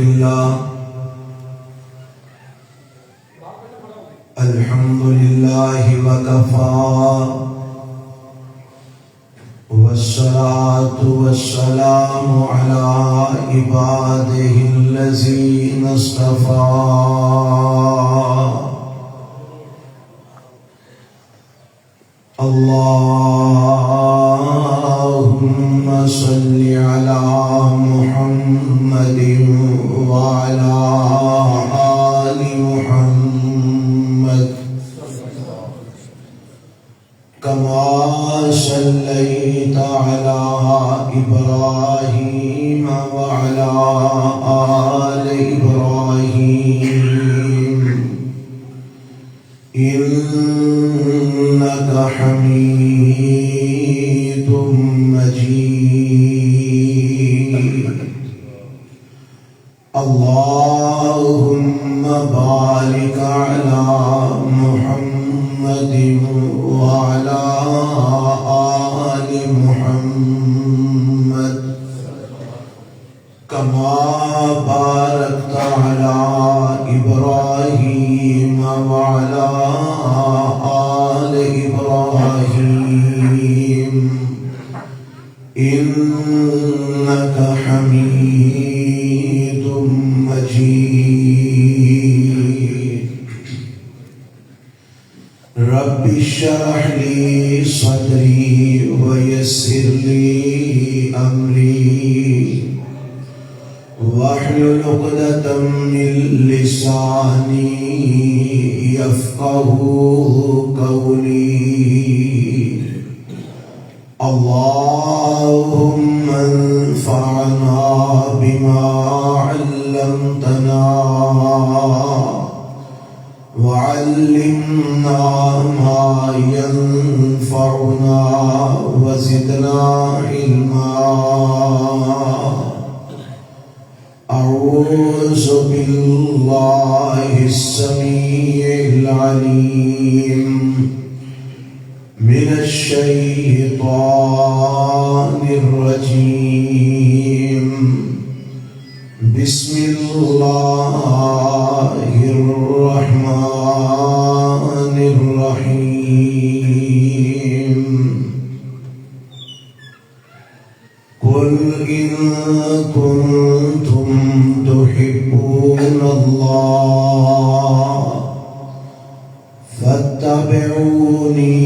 للہ وکفا والصلاة والسلام على عباده الذين اصطفى اللهم صل على محمد وعلى آل محمد كما صليت على إبراهيم وعلى آل إبراهيم إنك حميد مجيد اللهم بارك على محمد وعلى آل محمد كما باركت على إبراهيم وعلى آل إبراهيم إنك حميد مجيد رب اشرح لي صدري ويسر لي أمري واحلل عقدة من لساني يفقهوا قولي اللهم انفعنا بما علمتنا وعلمنا ما ينفعنا وزدنا علما أعوذ بالله السميع العليم من الشيطان الرجيم بسم الله الرحمن الرحيم قل إن كنتم تحبون الله فاتبعوني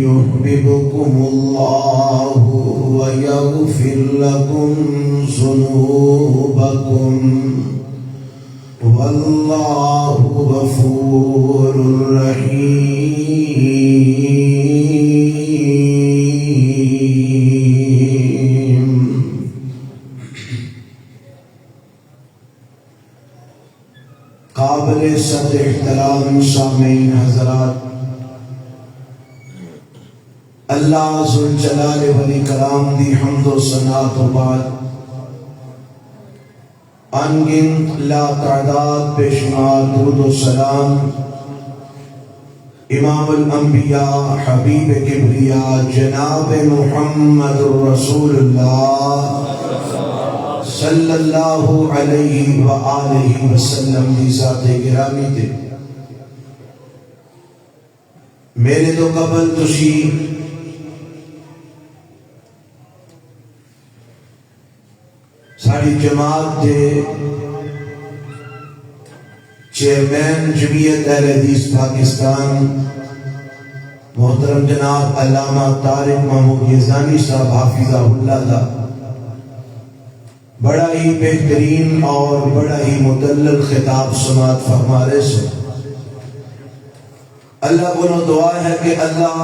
يحببكم الله ويغفر لكم ذنوبكم والله غفور رحيم. قابل صدر احترام سامعین حضرات، اللہ ذوالجلال والاکرام دی حمد و ثنا تو بعد انگنت لا تعداد بے شمار درود و سلام امام الانبیاء حبیب کبریا جناب محمد رسول اللہ صلی اللہ علیہ وآلہ وسلم دی ذات گرامی تے. میرے تو قبل تشی ساری جماعت دے چیئرمین جمعیت اہل حدیث پاکستان محترم جناب علامہ طارق محمود یزدانی صاحب حافظہ اللہ دا بڑا ہی بہترین اور بڑا ہی مدلل خطاب سماعت فرما رہے سے اللہ کو دعا ہے کہ اللہ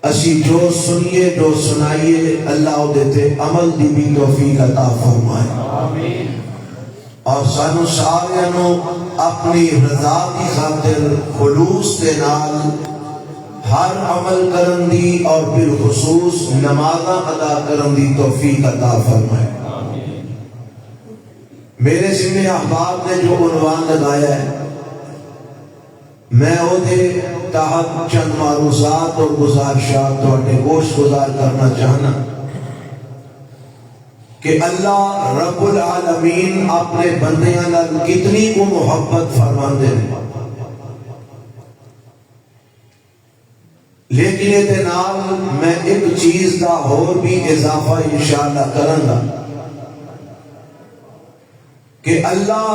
اسی جو سنیے جو سنائیے اللہ دیتے عمل دی بھی توفیق عطا فرمائے اور سانو سارے اپنی رضا کی خاطر خلوص کے نال ہر عمل کرن دی اور بالخصوص نمازاں ادا کرن دی توفیق عطا فرمائے. میرے ذمہ احباب نے جو عنوان لگایا ہے میں وہ دے تحت چند معروضات اور گزارشات توڑے گوش گزار کرنا چاہنا کہ اللہ رب العالمین اپنے بندیاں نال کتنی کو محبت فرماندے ہیں، لیکن یہ نال میں ایک چیز دا اور بھی اضافہ انشاءاللہ کروں گا کہ اللہ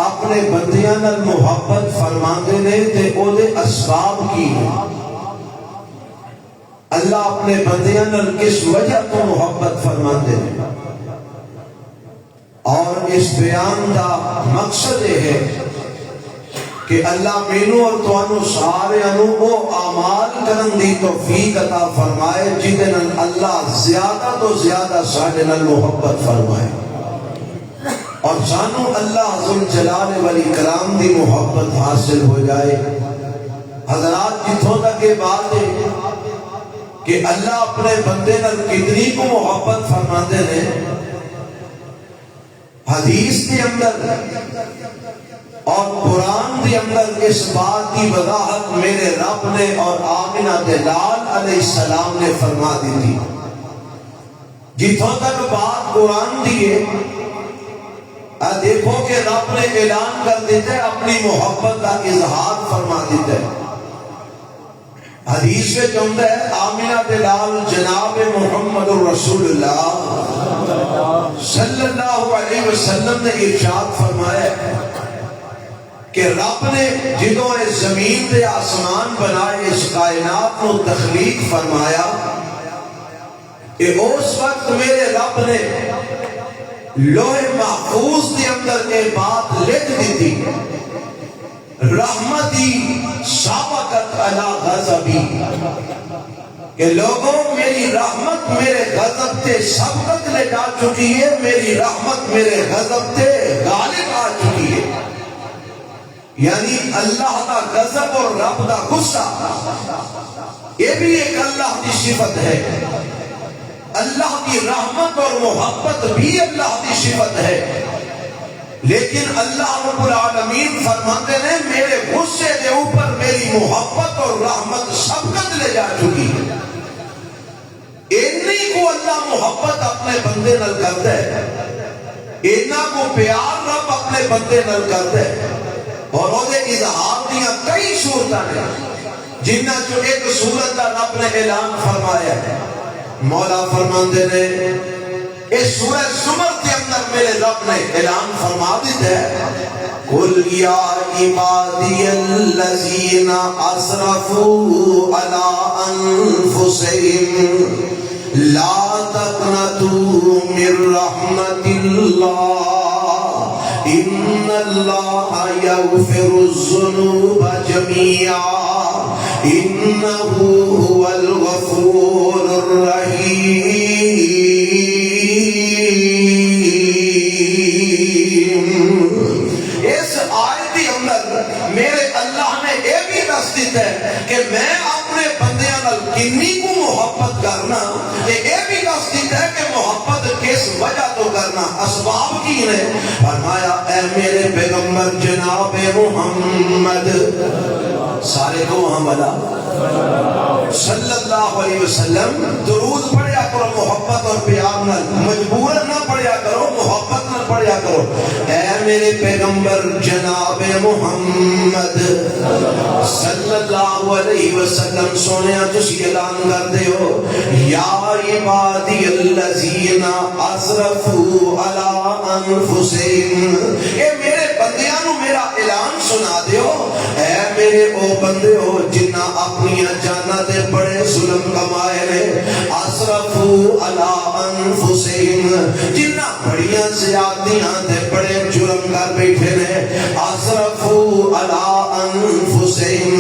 اپنے بندیاں نال محبت فرماندے نے تے او دے اسباب کی ہیں۔ اللہ اپنے بندیاں نال کس وجہ تو محبت فرماندے نے، اور اس بیان دا مقصد یہ ہے کہ اللہ مینوں اور توانوں سارے وہ اعمال کرن دی توفیق عطا فرمائے جہدے نال اللہ زیادہ تو زیادہ ساڈے نال محبت فرمائے، اور سانو اللہ ذوالجلال والاکرام دی محبت حاصل ہو جائے۔ حضرات جتوں تک یہ بات ہے کہ اللہ اپنے بندے نال کتنی کو محبت فرماتے ہیں، حدیث کے اندر اور قرآن کے اندر اس بات کی وضاحت میرے رب نے اور آمنہ دلال علیہ السلام نے فرما دی تھی۔ جتوں تک بات قرآن دی ہے، دیکھو کہ رب نے اعلان کر دیتے اپنی محبت کا اظہار فرما دیتے۔ حدیث میں چاہتا ہے آمنہ دلال جناب محمد رسول اللہ صلی اللہ علیہ وسلم نے ارشاد فرمایا کہ رب نے جدوں اس زمین دے آسمان بنائے، اس کائنات کو تخلیق فرمایا، کہ اس وقت میرے رب نے لوح محفوظ کے اندر یہ بات لکھ دی تھی، رحمتی سابقت علی غضبی، کہ لوگوں میری رحمت میرے غضب تے سبقت لے جا چکی ہے، میری رحمت میرے غضب تے غالب آ چکی ہے۔ یعنی اللہ کا غضب اور رب کا غصہ یہ بھی ایک اللہ کی صفت ہے، اللہ کی رحمت اور محبت بھی اللہ کی صفت ہے، لیکن اللہ رب العالمین فرماتے ہیں میرے غصے کے اوپر میری محبت اور رحمت سبقت لے جا چکی ہے۔ اتنی کو اللہ محبت اپنے بندے نال کرتا ہے، اتنا کو پیار رب اپنے بندے نال کرتا ہے، اور وہ اظہار دیا کئی صورتیں ہیں جنہ جو ایک صورت کا رب نے اعلان فرمایا ہے۔ مولا فرماندے نے اس سورہ زمر کے اندر میرے رب نے اعلان فرما دیتا ہے قُلْ يَا عِبَادِيَ الَّذِينَ أَسْرَفُوا عَلَىٰ أَنفُسِهِمْ لَا تَقْنَطُوا مِن رَحْمَةِ اللَّهِ إِنَّ اللَّهَ يَغْفِرُ الذُّنُوبَ جَمِيعًا إِنَّهُ هُوَ الْغَفُورُ الرَّحِيمُ۔ اس آیت کے اندر میرے اللہ نے یہ بھی دس دیتا ہے کہ میں اپنے بندیاں نال کنی کو محبت کرنا، یہ بھی دس دیتا ہے کہ محبت کس وجہ تو کرنا، اسباب کی نے۔ فرمایا اے میرے پیغمبر جناب محمد سارے کو حملہ صلی اللہ علیہ وسلم درود پڑھیا کرو محبت اور پیار نال، مجبورا نہ پڑھیا کرو، محبت نہ پڑھیا کرو۔ اے میرے پیغمبر جناب محمد صلی اللہ علیہ وسلم سونیا تسی اعلان کر دے ہو یا عبادی الذین اسرفوا علی انفسہم، اے میرے بندیاں نو میرا اعلان سنا دیو، اے میرے او بندے ہو جنہ اپنی جانہ دے بڑے ظلم کمائے نے، اسرفوا علی انفسہم جنہ بڑیاں زیادتیاں دے بڑے جرم کر بیٹھے نے، اسرفوا علی انفسہم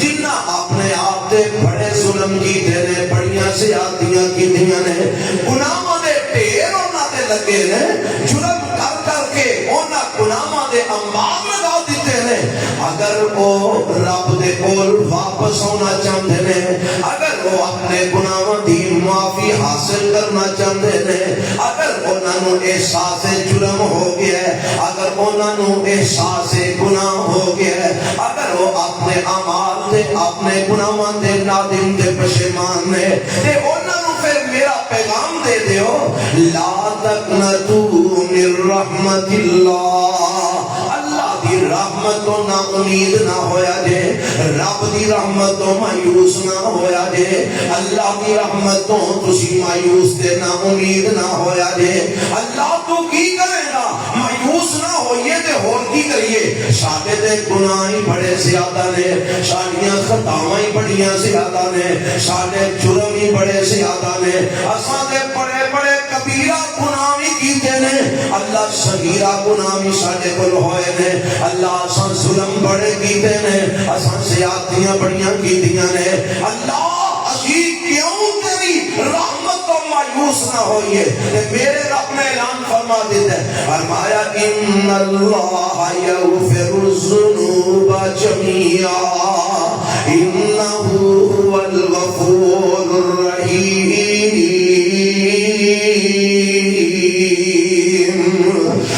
جنہ اپنے آپ دے بڑے ظلم کیتے نے، بڑیاں زیادتیاں کیتیاں نے، گناہاں دے ڈھیر انہاں تے لگے نے، جرم کر کر کے انہاں گناہاں دے انبار لگا دیتے نے۔ اگر وہ رب دے کول واپس ہونا چاہتے ہیں، اگر وہ اپنے گناہاں دی معافی حاصل کرنا چاہتے ہیں، اگر انہاں نو احساس جرم ہو گیا ہے، اگر انہاں نو احساس گناہ ہو گیا ہے، اگر وہ اپنے اعمال دے اپنے گناہاں دے نادم تے پشیمان نے، تے انہاں نو پھر میرا پیغام دے دیو لا تقنطوا رحمت اللہ، اللہ دی رحمت تو نا امید نہ ہویا جے، رب دی رحمت تو مایوس نہ ہویا جے، اللہ دی رحمت تو تسی مایوس تے نا امید نہ ہویا جے۔ اللہ تو کی کرے گا؟ مایوس نہ ہوئیے تے اور کی کریے؟ ساڈے تے گناہ ہی بڑے زیادہ نے، ساڈیاں خطاواں ہی بڑیاں زیادہ نے، ساڈے جرم ہی بڑے زیادہ نے، اساں دے بڑے بڑے کبیرہ گناہ بھی کیتے نے، اللہ صغیرہ گناہ بھی ساڈے کول ہوئے نے، اللہ اساں ظلم بڑے کیتے نے، اساں زیادتیاں بڑیاں کیتیاں نے، اللہ اسی کیوں تیری رحمت تو مایوس نہ ہوئیے؟ میرے رب نے اعلان فرما دیتا ہے، فرمایا ان اللہ یغفر الذنوب جميعا انہ هو الغفور الرحیم۔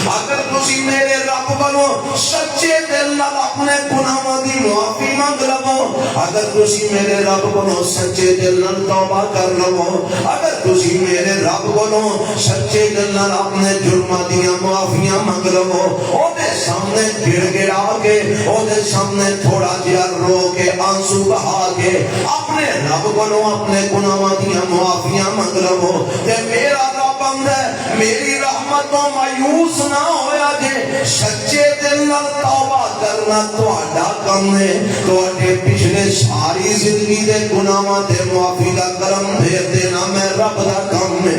اگر تسی میرے رب بنو سچے دل نال اپنے گناہاں دی معافی مانگ لو، اگر تسی میرے رب بنو سچے دل نال توبہ کر لو، اگر تسی میرے رب بنو سچے دل نال اپنے جرماں دیاں معافیاں مانگ لو، او دے سامنے گڑ گڑا کے، او دے سامنے تھوڑا جہا رو کے آنسو بہا کے اپنے رب بنو اپنے گناہاں دیاں معافیاں مانگ لو، تے میرا رب آندا ہے میری رحمت تو مایوس نہ ہویا جے، سچے دل نال توبہ کرنا تہاڈا کم ہے، تہاڈے پچھلے ساری زندگی دے گناہاں تے معافی دا کرم پھیر دینا میں رب دا کم ہے۔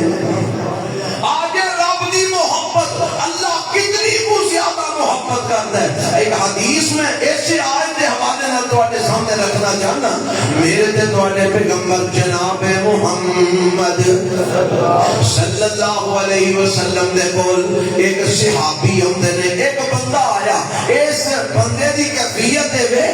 آج رب دی محبت اللہ کتنی کو زیادہ محبت کرتا ہے۔ ایک حدیث میں ایسے آیت دے حوالے نال تواڈے سامنے رکھنا چاہنا، میرے تے تواڈے پیغمبر جناب محمد صلی اللہ علیہ وسلم دے کول ایک صحابی ہوندے نے، ایک بندہ آیا، اس بندے دی کیفیت وے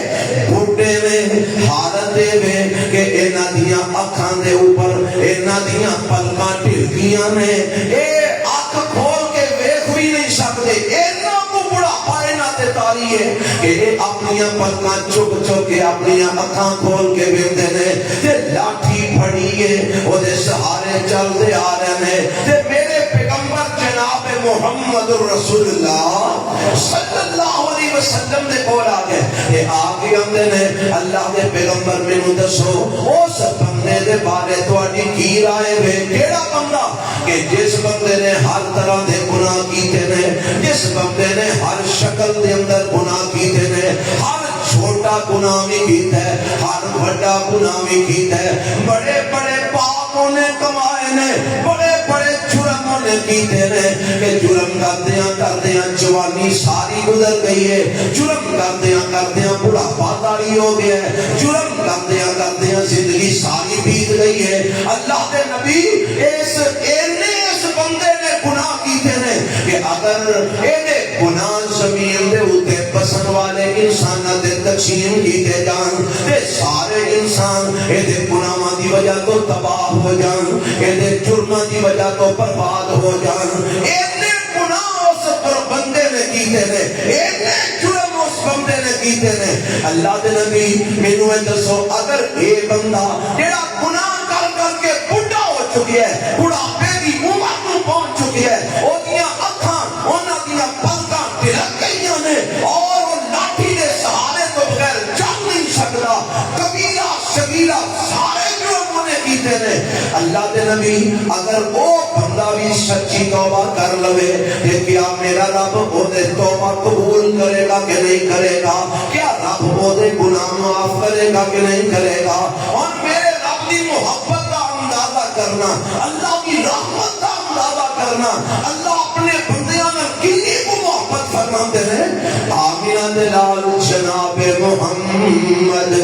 بڈھے میں حالت وے کہ انہاں دیاں اکھاں دے اوپر انہاں دیاں پلکاں ڈھلکیاں نے، اے اکھ کھول کے ویکھ بھی نہیں سکدے، انہاں کو بڑھاپا انہاں تے تاری ہے کہ اے اپنیاں پلکاں چک چک کے اپنیاں اکھاں کھول کے ویکھدے نے، تے لاٹھی پھڑی ہے او دے سہارے چلدے آ رہے نے، تے میرے پیغمبر جناب محمد رسول اللہ صلی اللہ علیہ وسلم دے کول آ گئے، تے آ کے آندے نے اللہ دے پیغمبر مینوں دسو اس بندے دے بارے تہاڈی کی رائے وے؟ کیڑا بندہ کہ جس بندے نے ہر طرح دے گناہ کیتے نے، جس بندے نے ہر شکل دے اندر گناہ کیتے نے، ہر چھوٹا گناہ بھی کیتا ہے، ہر بڑا گناہ بھی کیتا ہے، بڑے بڑے پاپوں نے کمائے نے، بڑے بڑے جرموں نے کیتے نے، کہ جرم کردیاں کردیاں جوانی ساری گزر گئی ہے، جرم کردیاں کردیاں بڑھاپا طاری ہو گیا ہے، جرم کردیاں کردیاں زندگی ساری بیت گئی ہے۔ اللہ دے نبی اس بندے نے گناہ کیتے نے کہ اگر اینے گناہ زمین دے اوتے بسن والے انساناں دے تقسیم کیتے جان تے سارے انسان ایدے گناہاں دی وجہ تو تباہ ہو جان، ایدے جرماں دی وجہ تو برباد ہو جان۔ اینے گناہ اس بندے نے کیتے نے، اینے جرم اس بندے نے کیتے نے۔ اللہ دے نبی مینوں دسو اگر اے بندہ جڑا گناہ کر کر کے بڈھا ہو چکی ہے، بڑھاپے دی عمر نوں پہنچ چکی ہے، اودیاں اکھاں انہاں دیاں پلکاں ٹھلک گئیاں نے اور وہ لاٹھی دے سہارے تو بغیر چل نہیں سکدا، کبیرہ صغیرہ سارے جرم نے کیتے نے۔ اللہ دے نبی اگر وہ بندہ بھی سچی توبہ کر لوے کہ کیا میرا رب وہ دے توبہ قبول کرے گا کہ نہیں کرے گا؟ کیا رب وہ دے گناہ معاف کرے گا کہ نہیں کرے گا؟ اور میرے رب دی محبت کا اندازہ کرنا، اللہ کی رحمت کا اندازہ کرنا، اللہ اپنے بندیاں میں کتنی کو محبت فرماتے ہیں۔ آمینہ دے لال جناب محمد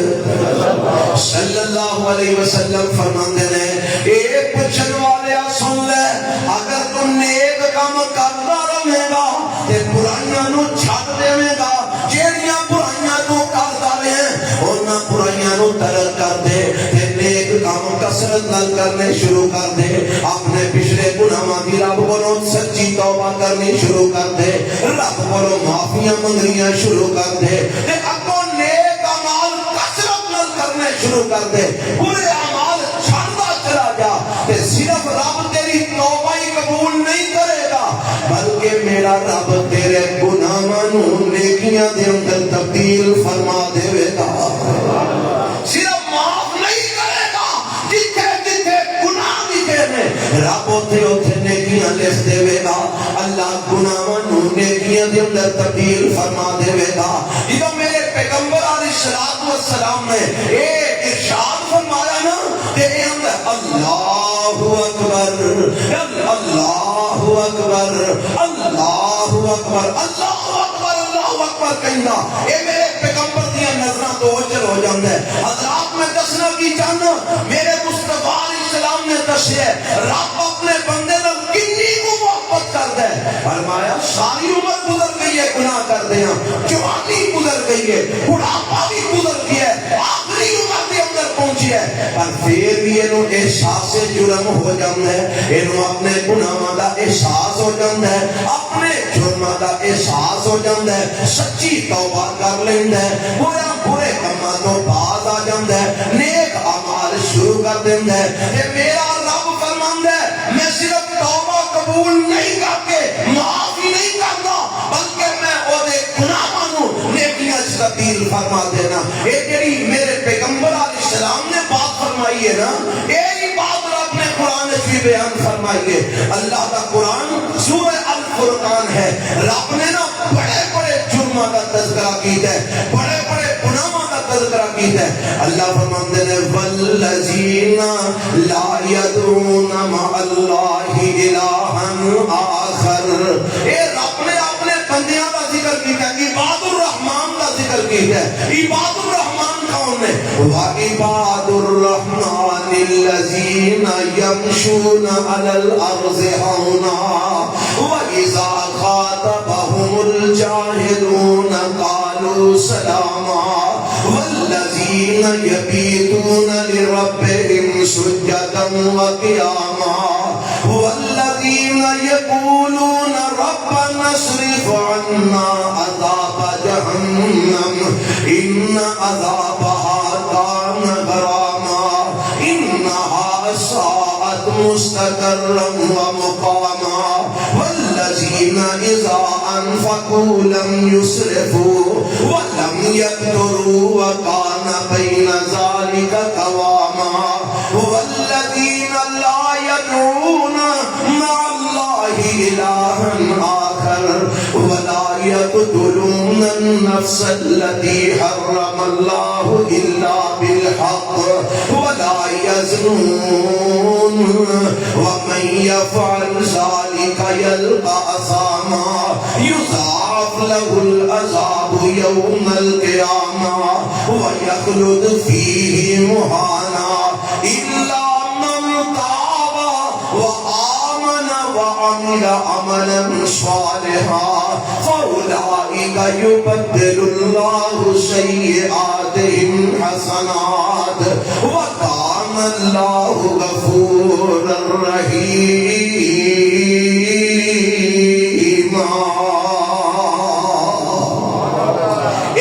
صلی اللہ علیہ وسلم فرماتے ہیں ایک پوچھن والے سن لے، اگر تم نیک کام کرتا رہے گا تے برائیاں نو چھڈ دے گا، جیڑیاں برائیاں تو کرتا رہے انہاں برائیاں نو ترک کر دے تے نیک کام کثرت نال کرنے شروع کر دے، اپنے پچھلے گناہاں دی رب کولوں سچی توبہ کرنی شروع کر دے، رب کولوں معافیاں منگنیاں شروع کر دے تے اگوں نیک اعمال کثرت نال کرنے شروع کر دے، برے اعمال چھڈدا چلا جا تے صرف رب تیری توبہ ہی قبول نہیں کرے گا بلکہ میرا رب تیرے گناہاں نو نیکیاں دے اندر تبدیل فرما دے گا. صرف معاف نہیں کرے گا، جتھے جتھے گناہ لکھے نے رب اوتھے اوتھے نیکیاں لکھ دے گا. اللہ گناہاں نو نیکیاں دے اندر تبدیل فرما دے گا. جدوں میرے پیغمبر علیہ الصلوۃ والسلام نے اے ارشاد فرمایا نا تے اندر اللہ اکبر اللہ اکبر اللہ اکبر اللہ اکبر اللہ اکبر کہنا اے میرے پیغمبر دیاں نظراں تو اوجل ہو جاندا ہے. حضرات میں دسنا کی چاہنا میرے مصطفیٰ علیہ السلام نے دسیا رب اپنے بندے نال کتنی کو محبت کردا ہے. فرمایا ساری عمر گزر گئی ہے گناہ کردے ہاں، جوانی گزر گئی ہے، بڑھاپا بھی گزر گیا ہے، آخری عمر کے اندر پہنچی ہے، پر پھر بھی اینو احساس جرم ہو جاندا ہے، اینو اپنے گناہاں دا احساس ہو جاندا ہے، اپنے جرماں دا احساس ہو جاندا ہے، سچی توبہ کر لیندا ہے، برے کماں تو باز آ جاندا ہے، نیک اعمال شروع کر دیندا ہے. تے میرا رب فرماندا ہے میں صرف توبہ قبول نہیں کر کے معاف ہی نہیں کردا بلکہ میں او دے گناہاں نو نیکیاں وچ تبدیل فرما دینا. اے جڑی میرے پیغمبر علیہ السلام نے بات فرمائی ہے نا یہی بات رب نے قرآن وچ بھی بیان فرمائی ہے. اللہ کا قرآن سورہ الفرقان ہے. رب نے نا بڑے بڑے جرماں کا تذکرہ کیتا ہے، بڑے بڑے گناہاں کا تذکرہ کیتا ہے. اللہ فرماندے نے والذین لا يدعون مع اللہ الہا آخر. اے رب نے اپنے بندیاں کا ذکر کیتا ہے، عباد الرحمن کا ذکر کیتا ہے. عباد الرحمن کون ہے؟ وعباد الرحمن الذین یمشون علی الارض ہونا وَإِذَا خَاطَبَهُمُ الْجَاهِلُونَ قَالُوا سَلَامًا وَالَّذِينَ يَبِيتُونَ لِرَبِّهِمْ سُجَّدًا وَقِيَامًا وَالَّذِينَ يَقُولُونَ رَبَّنَا اصْرِفْ عَنَّا عَذَابَ جَهَنَّمَ إِنَّ عَذَابَهَا كَانَ غَرَامًا إِنَّهَا سَاءَتْ مُسْتَقَرًّا وَمُقَامًا والذین اذا انفقوا لم يسرفوا ولم يقتروا وكان بين ذلك قواما والذین لا يدعون مع الله إلها آخر ولا يقتلون النفس التي حرم الله إلا بالحق ولا يزنون ومن يفعل ذلك يلقى أثاما يضاعف له العذاب يوم القيامة ويخلد فيه مهانا إلا من تاب وآمن وعمل عملا صالحا فأولئك يبدل الله سيئاتهم حسنات وكان الله غفورا رحيما.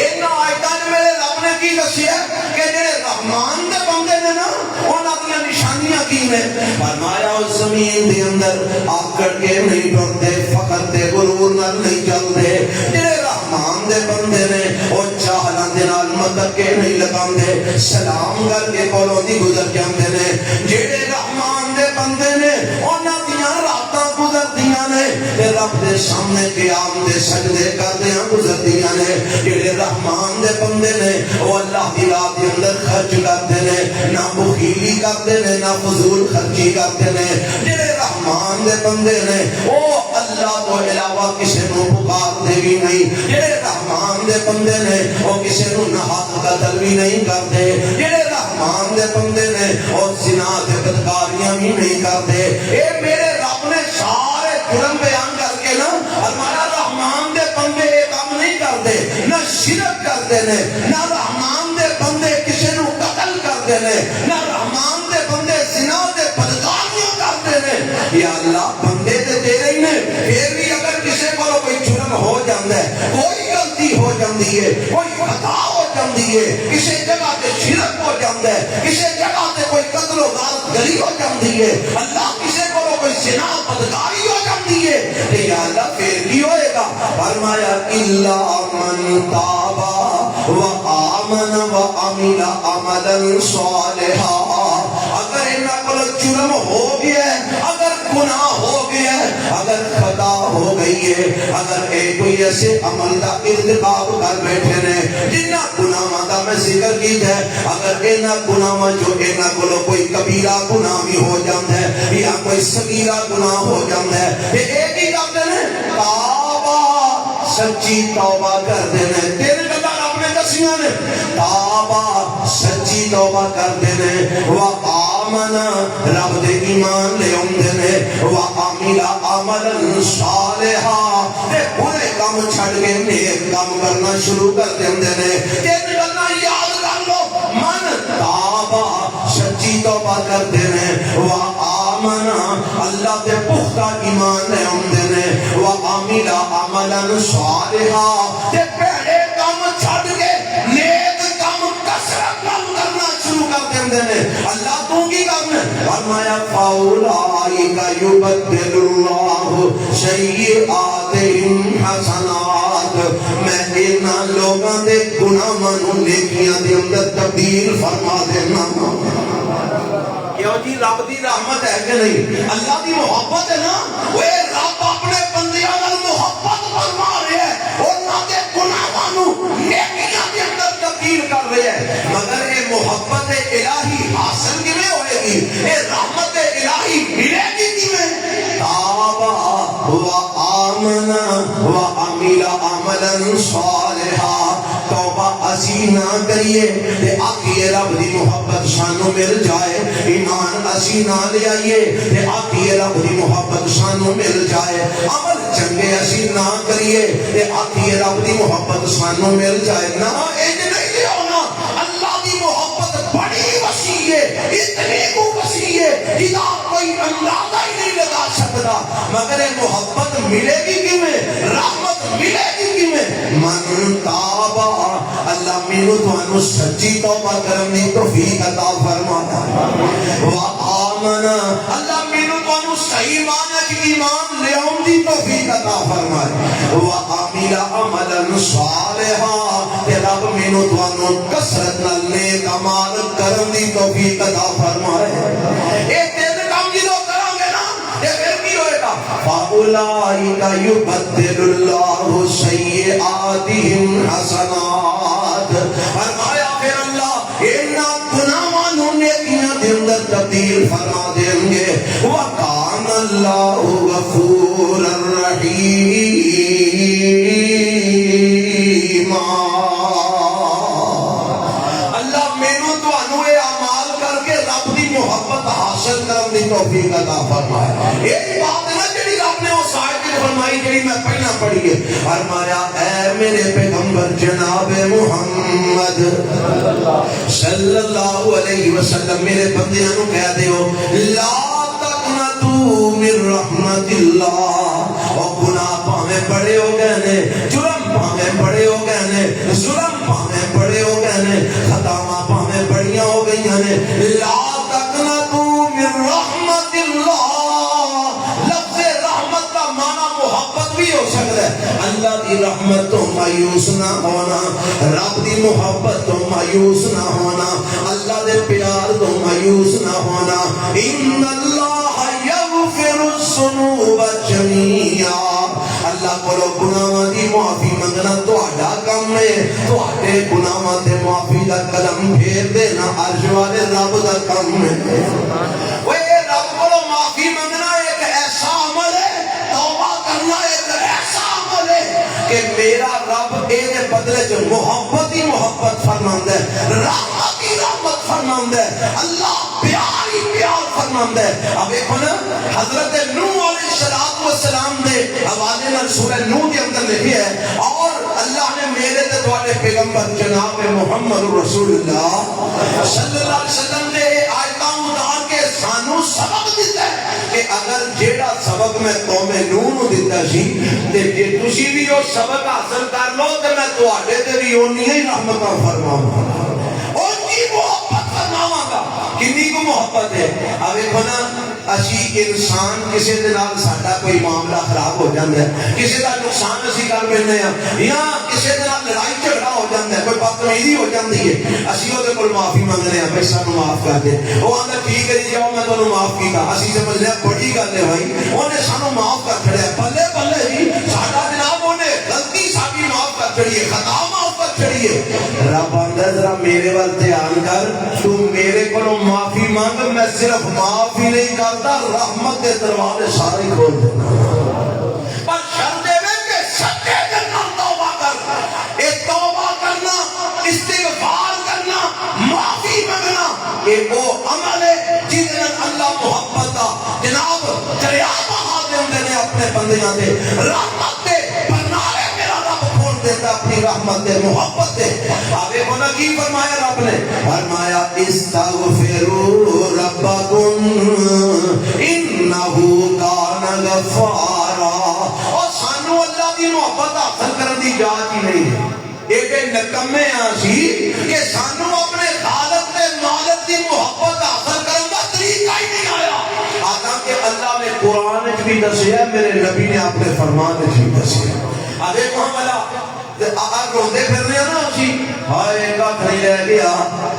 ان آیتاں میرے رب نے کی دسیا کہ جڑے رحمان دے بندے نے نا انہاں دی نشانیاں کی نے. فرمایا اس زمین دے اندر آکڑ کے نہیں ڈرتے، فخر تے غرور نال نہیں چلتے. جڑے رحمان دے بندے نے او چاہلاں دے نال مدد کے نہیں لگاندے، سلام کر کے کولوں دی گزر جاندے نے. جڑے رحمان دے بندے نے انہاں دیاں راتاں گزردیاں نے تے رب دے سامنے قیام دے سجدے کردیاں گزردیاں نے. جڑے رحمان دے بندے نے او اللہ دی راہ دے اندر خرچ کرتے نے، نہ بخیلی کرتے نے نہ فضول خرچی کرتے نے. جڑے رحمان دے بندے نے او اللہ تو علاوہ کسی نو پکارتے بھی نہیں. جڑے رحمان دے بندے نے او کسی نو نہاد قتل بھی نہیں کرتے. جڑے رحمان دے بندے نے او زنا تے بدکاریاں بھی نہیں کرتے. اے میرے رب نے سارے جرم بیان کر کے نا ہمارا رحمان دے بندے یہ کام نہیں کرتے، نہ شرک کرتے نے، نہ رحمان دے بندے کسی نو قتل کرتے نے، نہ رحمان دے بندے زنا تے بدکاریاں کرتے نے. یا اللہ بندے تے تیرے ہی نے، پھر بھی اگر کسی کو کوئی جرم ہو جاتا ہے، کوئی غلطی ہو جاتی ہے، کوئی خطا ہو جاتی ہے، کسی جگہ تے شرک ہو جاتا ہے، کسی جگہ تے کوئی قتل و غارت گری ہو جاتی ہے، اللہ کسی کو کوئی زنا بدکاری ہو جاتی ہے، یا اللہ پھر بھی ہوئے فرمایا الا من تابا وآمن وعمل عملا صالحا. اگر انہاں کو جرم ہو گیا ہے، اگر گناہ ہو گیا ہے، اگر خطا ہو گئی ہے، اگر کوئی ایسے عمل دا ارتکاب کر بیٹھے نے جنہاں گناہاں دا میں ذکر کیتا ہے، اگر انہاں گناہاں جو انہاں کو کوئی کبیرہ گناہ بھی ہو جاتا ہے یا کوئی صغیرہ گناہ ہو جاتا ہے، یہ ایک ہی کرتے ہیں توبہ، سچی توبہ کر دینے. تیرے قدر اپنے دسیاں نے توبہ، سچی توبہ کر دینے. وآمن رب دے ایمان لے آندے نے. وعمل عملا صالحا، تے برے کام چھڑ کے نیک کام کرنا شروع کر دیندے نے. تیرے قدر یاد کر لو من توبہ، سچی توبہ کر دینے. وآمن اللہ دے پختہ ایمان لے آندے نے. وعمل عملا صالحا، تے پیڑے کام چھڑ کے نیک کام کثرت نال کرنا شروع کر دیندے نے. اللہ تو کی کرنا؟ فرمایا فاولئک یبدل اللہ سیئاتہم حسنات. میں انہاں لوگاں دے گناہاں نو نیکیاں دے اندر تبدیل فرما دینا. کیوں جی؟ رب دی رحمت ہے کہ نہیں؟ اللہ دی محبت ہے نا. وہ رب اپنے بندیاں نال محبت فرما رہے ہیں، انہاں دے گناہاں نو نیکیاں دے اندر تبدیل کر رہے ہیں. مگر یہ محبت الہی حاصل کیویں ہوئے گی؟ یہ رحمت الہی ملے گی کیویں؟ توبہ وآمن وعمل عملا صالحا. توبہ اسی نہ کریے تے آکھیے رب دی محبت سانو مل جائے. ایمان اسی نہ لے آئیے تے آکھیے رب دی محبت سانو مل جائے. عمل چنگے اسی نہ کریے تے آکھیے رب دی محبت سانو مل جائے. نہ انج نہیں لے ہونا. اللہ دی محبت بڑی وسیع ہے، اتنی کو وسیع ہے جدا کوئی اندازہ ہی نہیں لگا سکتا. مگر یہ محبت ملے گی کیویں؟ رحمت ملے گی کیویں؟ من توبہ، اللہ مینوں تانوں سچی توبہ کرن دی توفیق عطا فرماتا. وآمن، اللہ مینوں تانوں صحیح معنی وچ ایمان لے آون دی توفیق عطا فرمائے. وعمل عملا صالحا، تے رب مینوں تانوں کثرت نال نیک اعمال کرن دی توفیق عطا فرمائے. اے تین کام جدوں کرو گے نا تے پھر کی ہوئے گا؟ فاولئک یبدل اللہ سیئاتہم حسنات. فرمایا پھر اللہ انہاں گناہاں نو نیکیاں دے اندر تبدیل فرما دیں گے. وکان اللہ غفورا رحیما. اللہ مینوں تانوں اے اعمال کر کے رب دی محبت حاصل کرن دی توفیق عطا فرمائے. یہی بات ہے نا جڑی رب نے اس آیت میں فرمائی جڑی میں پہلا پڑھی ہے. فرمایا اے میرے پیغمبر جناب محمد صلی اللہ علیہ وسلم میرے بندیاں نو کہہ دیو لا تقنطوا من رحمت اللہ. اور گناہ پاویں بڑے ہو گئے نے، جرم پاویں بڑے ہو گئے نے، ظلم پاویں بڑے ہو گئے نے، خطاواں پاویں بڑیاں ہو گئی نے، لا تقنطوا من رحمت اللہ. لفظ رحمت کا معنی محبت بھی ہو سکتا ہے. اللہ دی رحمت تو مایوس نہ ہونا، رب دی محبت تو مایوس نہ ہونا، اللہ دے پیار تو مایوس نہ ہونا. ان اللہ یغفر الذنوب جميعا. اللہ کو گناہاں دی معافی منگنا تہاڈا کم ہے. تہاڈے گناہاں تے معافی دا قدم پھیر دینا عرش والے رب دا کم ہے. وہ رب کو معافی منگنا ایک ایسا عمل ہے، توبہ کرنا ایک ایسا عمل ہے کہ میرا رب اے دے بدلے جو محبت ہی محبت فرماندا ہے، رحمت ہی رحمت فرماندا ہے، اللہ پیار ہی پیار فرماندا ہے. اب دیکھو نا حضرت نوح علیہ السلام دے حوالے نال سورہ نوح کے اندر لکھیا ہے اور اللہ نے میرے تے تواڈے پیغمبر جناب محمد رسول اللہ صلی اللہ علیہ وسلم دے آیتاں اتار کے سانو سبق دیتا ہے کہ اگر جیڑا سبق میں قوم نوح نو دیتا سی تے جے تسی بھی وہ سبق حاصل کر لو تے میں تواڈے تے بھی اونی ہی رحمت فرماواں گا، ان کی محبت فرماواں گا. کنی کو محبت ہے. اب دیکھو نا اسی انسان کسی دے نال ساڈا کوئی معاملہ خراب ہو جاتا ہے, کسی کا نقصان اسی کر لینے ہیں, یا کسی دے نال لڑائی جھگڑا ہو جاتا ہے, کوئی بدتمیزی ہو جاتی ہے, اسی وہ کول معافی منگنے ہیں بھائی سانو معاف کر دے. وہ آندا ٹھیک ہے جی جاؤ میں تانوں معاف کیتا. اسی سمجھنے بڑی گل ہے بھائی, انہیں سانو معاف کر چھڑیا, بلے بلے جی ساڈا جناب انہیں غلطی ساری معاف کر چھڑی ہے, خطا معاف کر چھڑی ہے. رب آندا ذرا میرے ول دھیان کر, تو میرے کولوں معافی مانگ, میں صرف معافی نہیں کرتا رحمت کے دروازے سارے کھول دینا. پر شرط ہے کہ سچے دل نال توبہ کر. اے توبہ کرنا, استغفار کرنا, معافی مانگنا, یہ وہ عمل ہے جس نے اللہ محبت کا جناب دریا بہا دیندے نے اپنے بندیاں دے, رحمت دے پرنالے میرا رب کھول دیتا اپنی رحمت دے محبت دے. آگے بولا کی فرمایا رب نے, فرمایا استغفروا ربکم انہو کان غفارا. اور سانو اللہ کی محبت حاصل کرنے کی جاچ ہی نہیں ہے. ایک نکمے آسی کہ سانو اپنے خالق دے مالک کی محبت حاصل کرنے کا طریقہ ہی نہیں آیا. حالانکہ اللہ نے قرآن بھی دسیا, میرے نبی نے اپنے فرمان بھی دسیا. آگے کہاں والا روندے پھر رہے ہیں نا اسی, ہائے کھ نہیں رہ گیا,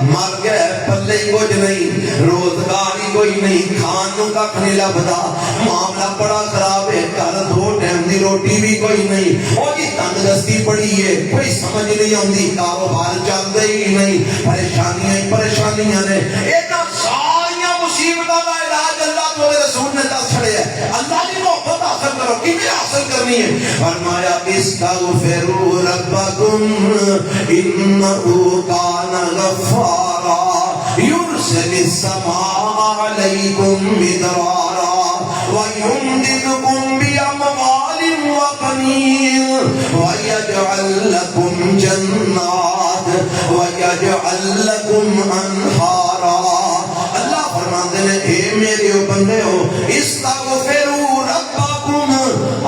مر گئے پلے ہی کچھ نہیں, روزگار ہی کوئی نہیں, کھان نو کھ نہیں لبدا, معاملہ بڑا خراب ہے, گھر دو ٹائم دی روٹی بھی کوئی نہیں, او جی تنگ دستی پڑی ہے, کوئی سمجھ نہیں آندی, کاروبار چلدے ہی نہیں, پریشانیاں ہی پریشانیاں نے. اینا ساریاں مصیبتاں دا علاج اللہ تو رسول نے دس چھڑے ہے. اللہ کی محبت حاصل کرو, کیویں حاصل کرنی ہے؟ فرمایا استغفروا ربکم انہو کان غفارا یرسل السماء علیکم مدرارا ویمددکم باموال وبنین ویجعل لکم جنات ویجعل لکم انہارا. اللہ فرماتے ہیں اے میرے بندے ہو, استغفروا ربکم,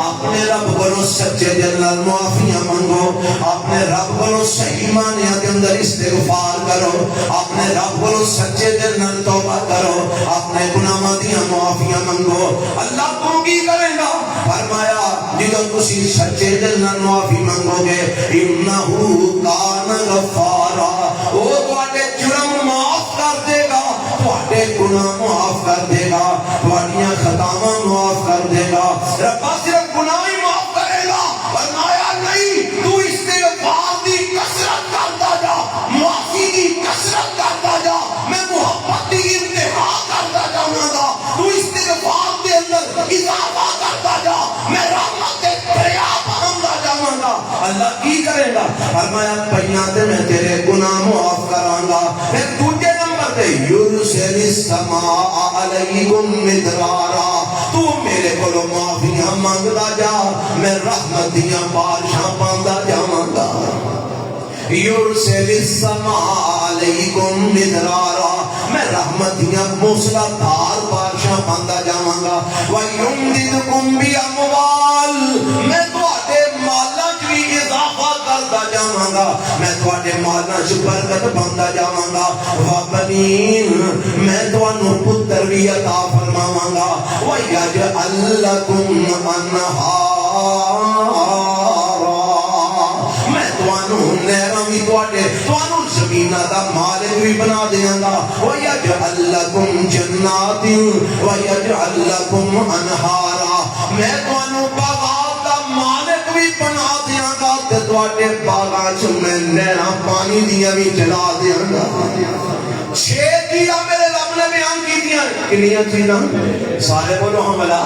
اپنے رب کو سچے دل نال معافیاں منگو, اپنے رب کو صحیح معنی کے اندر استغفار کرو, اپنے رب کو سچے دل نال توبہ کرو, اپنے گناہاں دی معافیاں منگو. اللہ تو کی کرے گا؟ فرمایا جدوں تسی سچے دل نال معافی منگو گے, انہو کان غفارا, وہ تواڈے جرم معاف کر دے گا, تواڈے گناہ معاف کر دے گا, تواڈیاں خطاواں معاف کر دے گا. رب صرف گناہ ہی معاف کرے گا. فرمایا نہیں, تو استغفار دی کثرت کرتا جا, معافی دی کثرت کرتا جا, میں محبت دی انتہا کرتا جاؤں گا. تو استغفار دے اندر اضافہ کرتا جا, میں رحمت دے دریا بہاندا جاؤں گا. اللہ کی کرے گا؟ فرمایا پہیاں تے میں تیرے گناہ معاف کراں گا. پھر دوسرے نمبر تے یرسل السماء علیکم مدرارا, تو میرے کولو معافیاں مانگدا جا, میں رحمت دیاں بارشاں پاندا جاواں گا. یرسل السماء علیکم مدرارا, میں رحمت دیاں موسلا دھار بارشاں پاندا جاواں گا. ویمددکم باموال, میں تواڈے مالاں وچ بھی اضافہ کردا جاواں گا, میں تواڈے مالاں وچ برکت پاندا جاواں گا. وبنین, میں تانوں پتر بھی عطا فرماواں گا. ویجعل لکم انہارا, میں تانوں نہراں بھی تانوں زمیناں دا مالک بھی بنا دیاں گا. ویجعل لکم جنات ویجعل لکم انہارا, میں تانوں باغات دا مالک بھی بنا دیاں گا, تے تواڈے باغاں وچ میں نہراں پانی دیاں بھی چلا دیاں گا. 6 چیزاں میرے رب نے بیان کیتیاں. کنیاں چیزاں؟ سارے بولو ہاں بلا,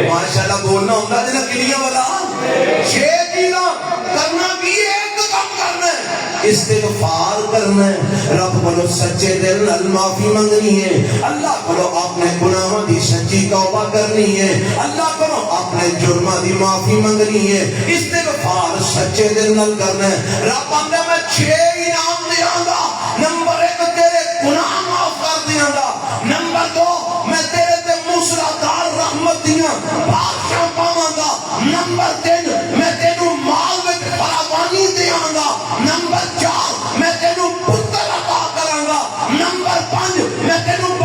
ماشاءاللہ بولنا ہوندا جے کنیاں بلا. 6 چیزاں کرنا کی ہے, ایک کام کرنا ہے, استغفار کرنا ہے, رب بولو سچے دل نال معافی منگنی ہے, اللہ بولو اپنے گناہاں دی سچی توبہ کرنی ہے, اللہ بولو اپنے جرماں دی معافی منگنی ہے, استغفار سچے دل نال کرنا ہے. رب آندا میں 6 انعام دیاں گا. نمبر 1 تیرے گناہ معاف کر دیاں گا. نمبر 2 میں تیرے تے موسلادھار رحمت دیاں بارشاں پاواں گا. نمبر 3 میں تینوں مال وچ فراوانی دیاں گا. نمبر 4 میں تینوں پتر عطا کراں گا. نمبر 5 میں تینوں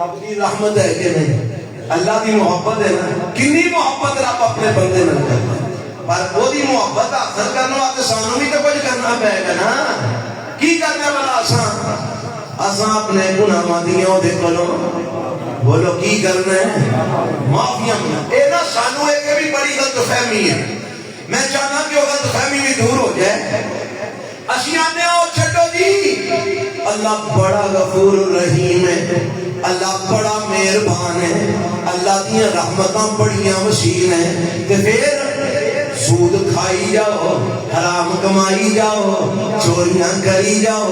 رب دی رحمت ہے کہ نہیں؟ اللہ دی محبت ہے نا، کنی محبت رب اپنے بندے نال کرتا ہے، پر وہ دی محبت حاصل کرنے واسطے سانوں بھی تو کچھ کرنا پائے گا نا۔ کی کرنا والا اساں اپنے گناہاں دیاں دے کولوں بولو کی کرنا ہے؟ معافیاں منگنا۔ اے نا سانوں ایک بھی بڑی غلط فہمی ہے، میں چاہنا کہ وہ غلط فہمی بھی دور ہو جائے۔ اسی آنے آؤ چھٹو جی، اللہ بڑا غفور رحیم ہے، اللہ بڑا مہربان ہے، اللہ دیاں رحمتاں بڑیاں وسیع ہیں، تے پھر سود کھائی جاؤ، حرام کمائی جاؤ، چوریاں کری جاؤ،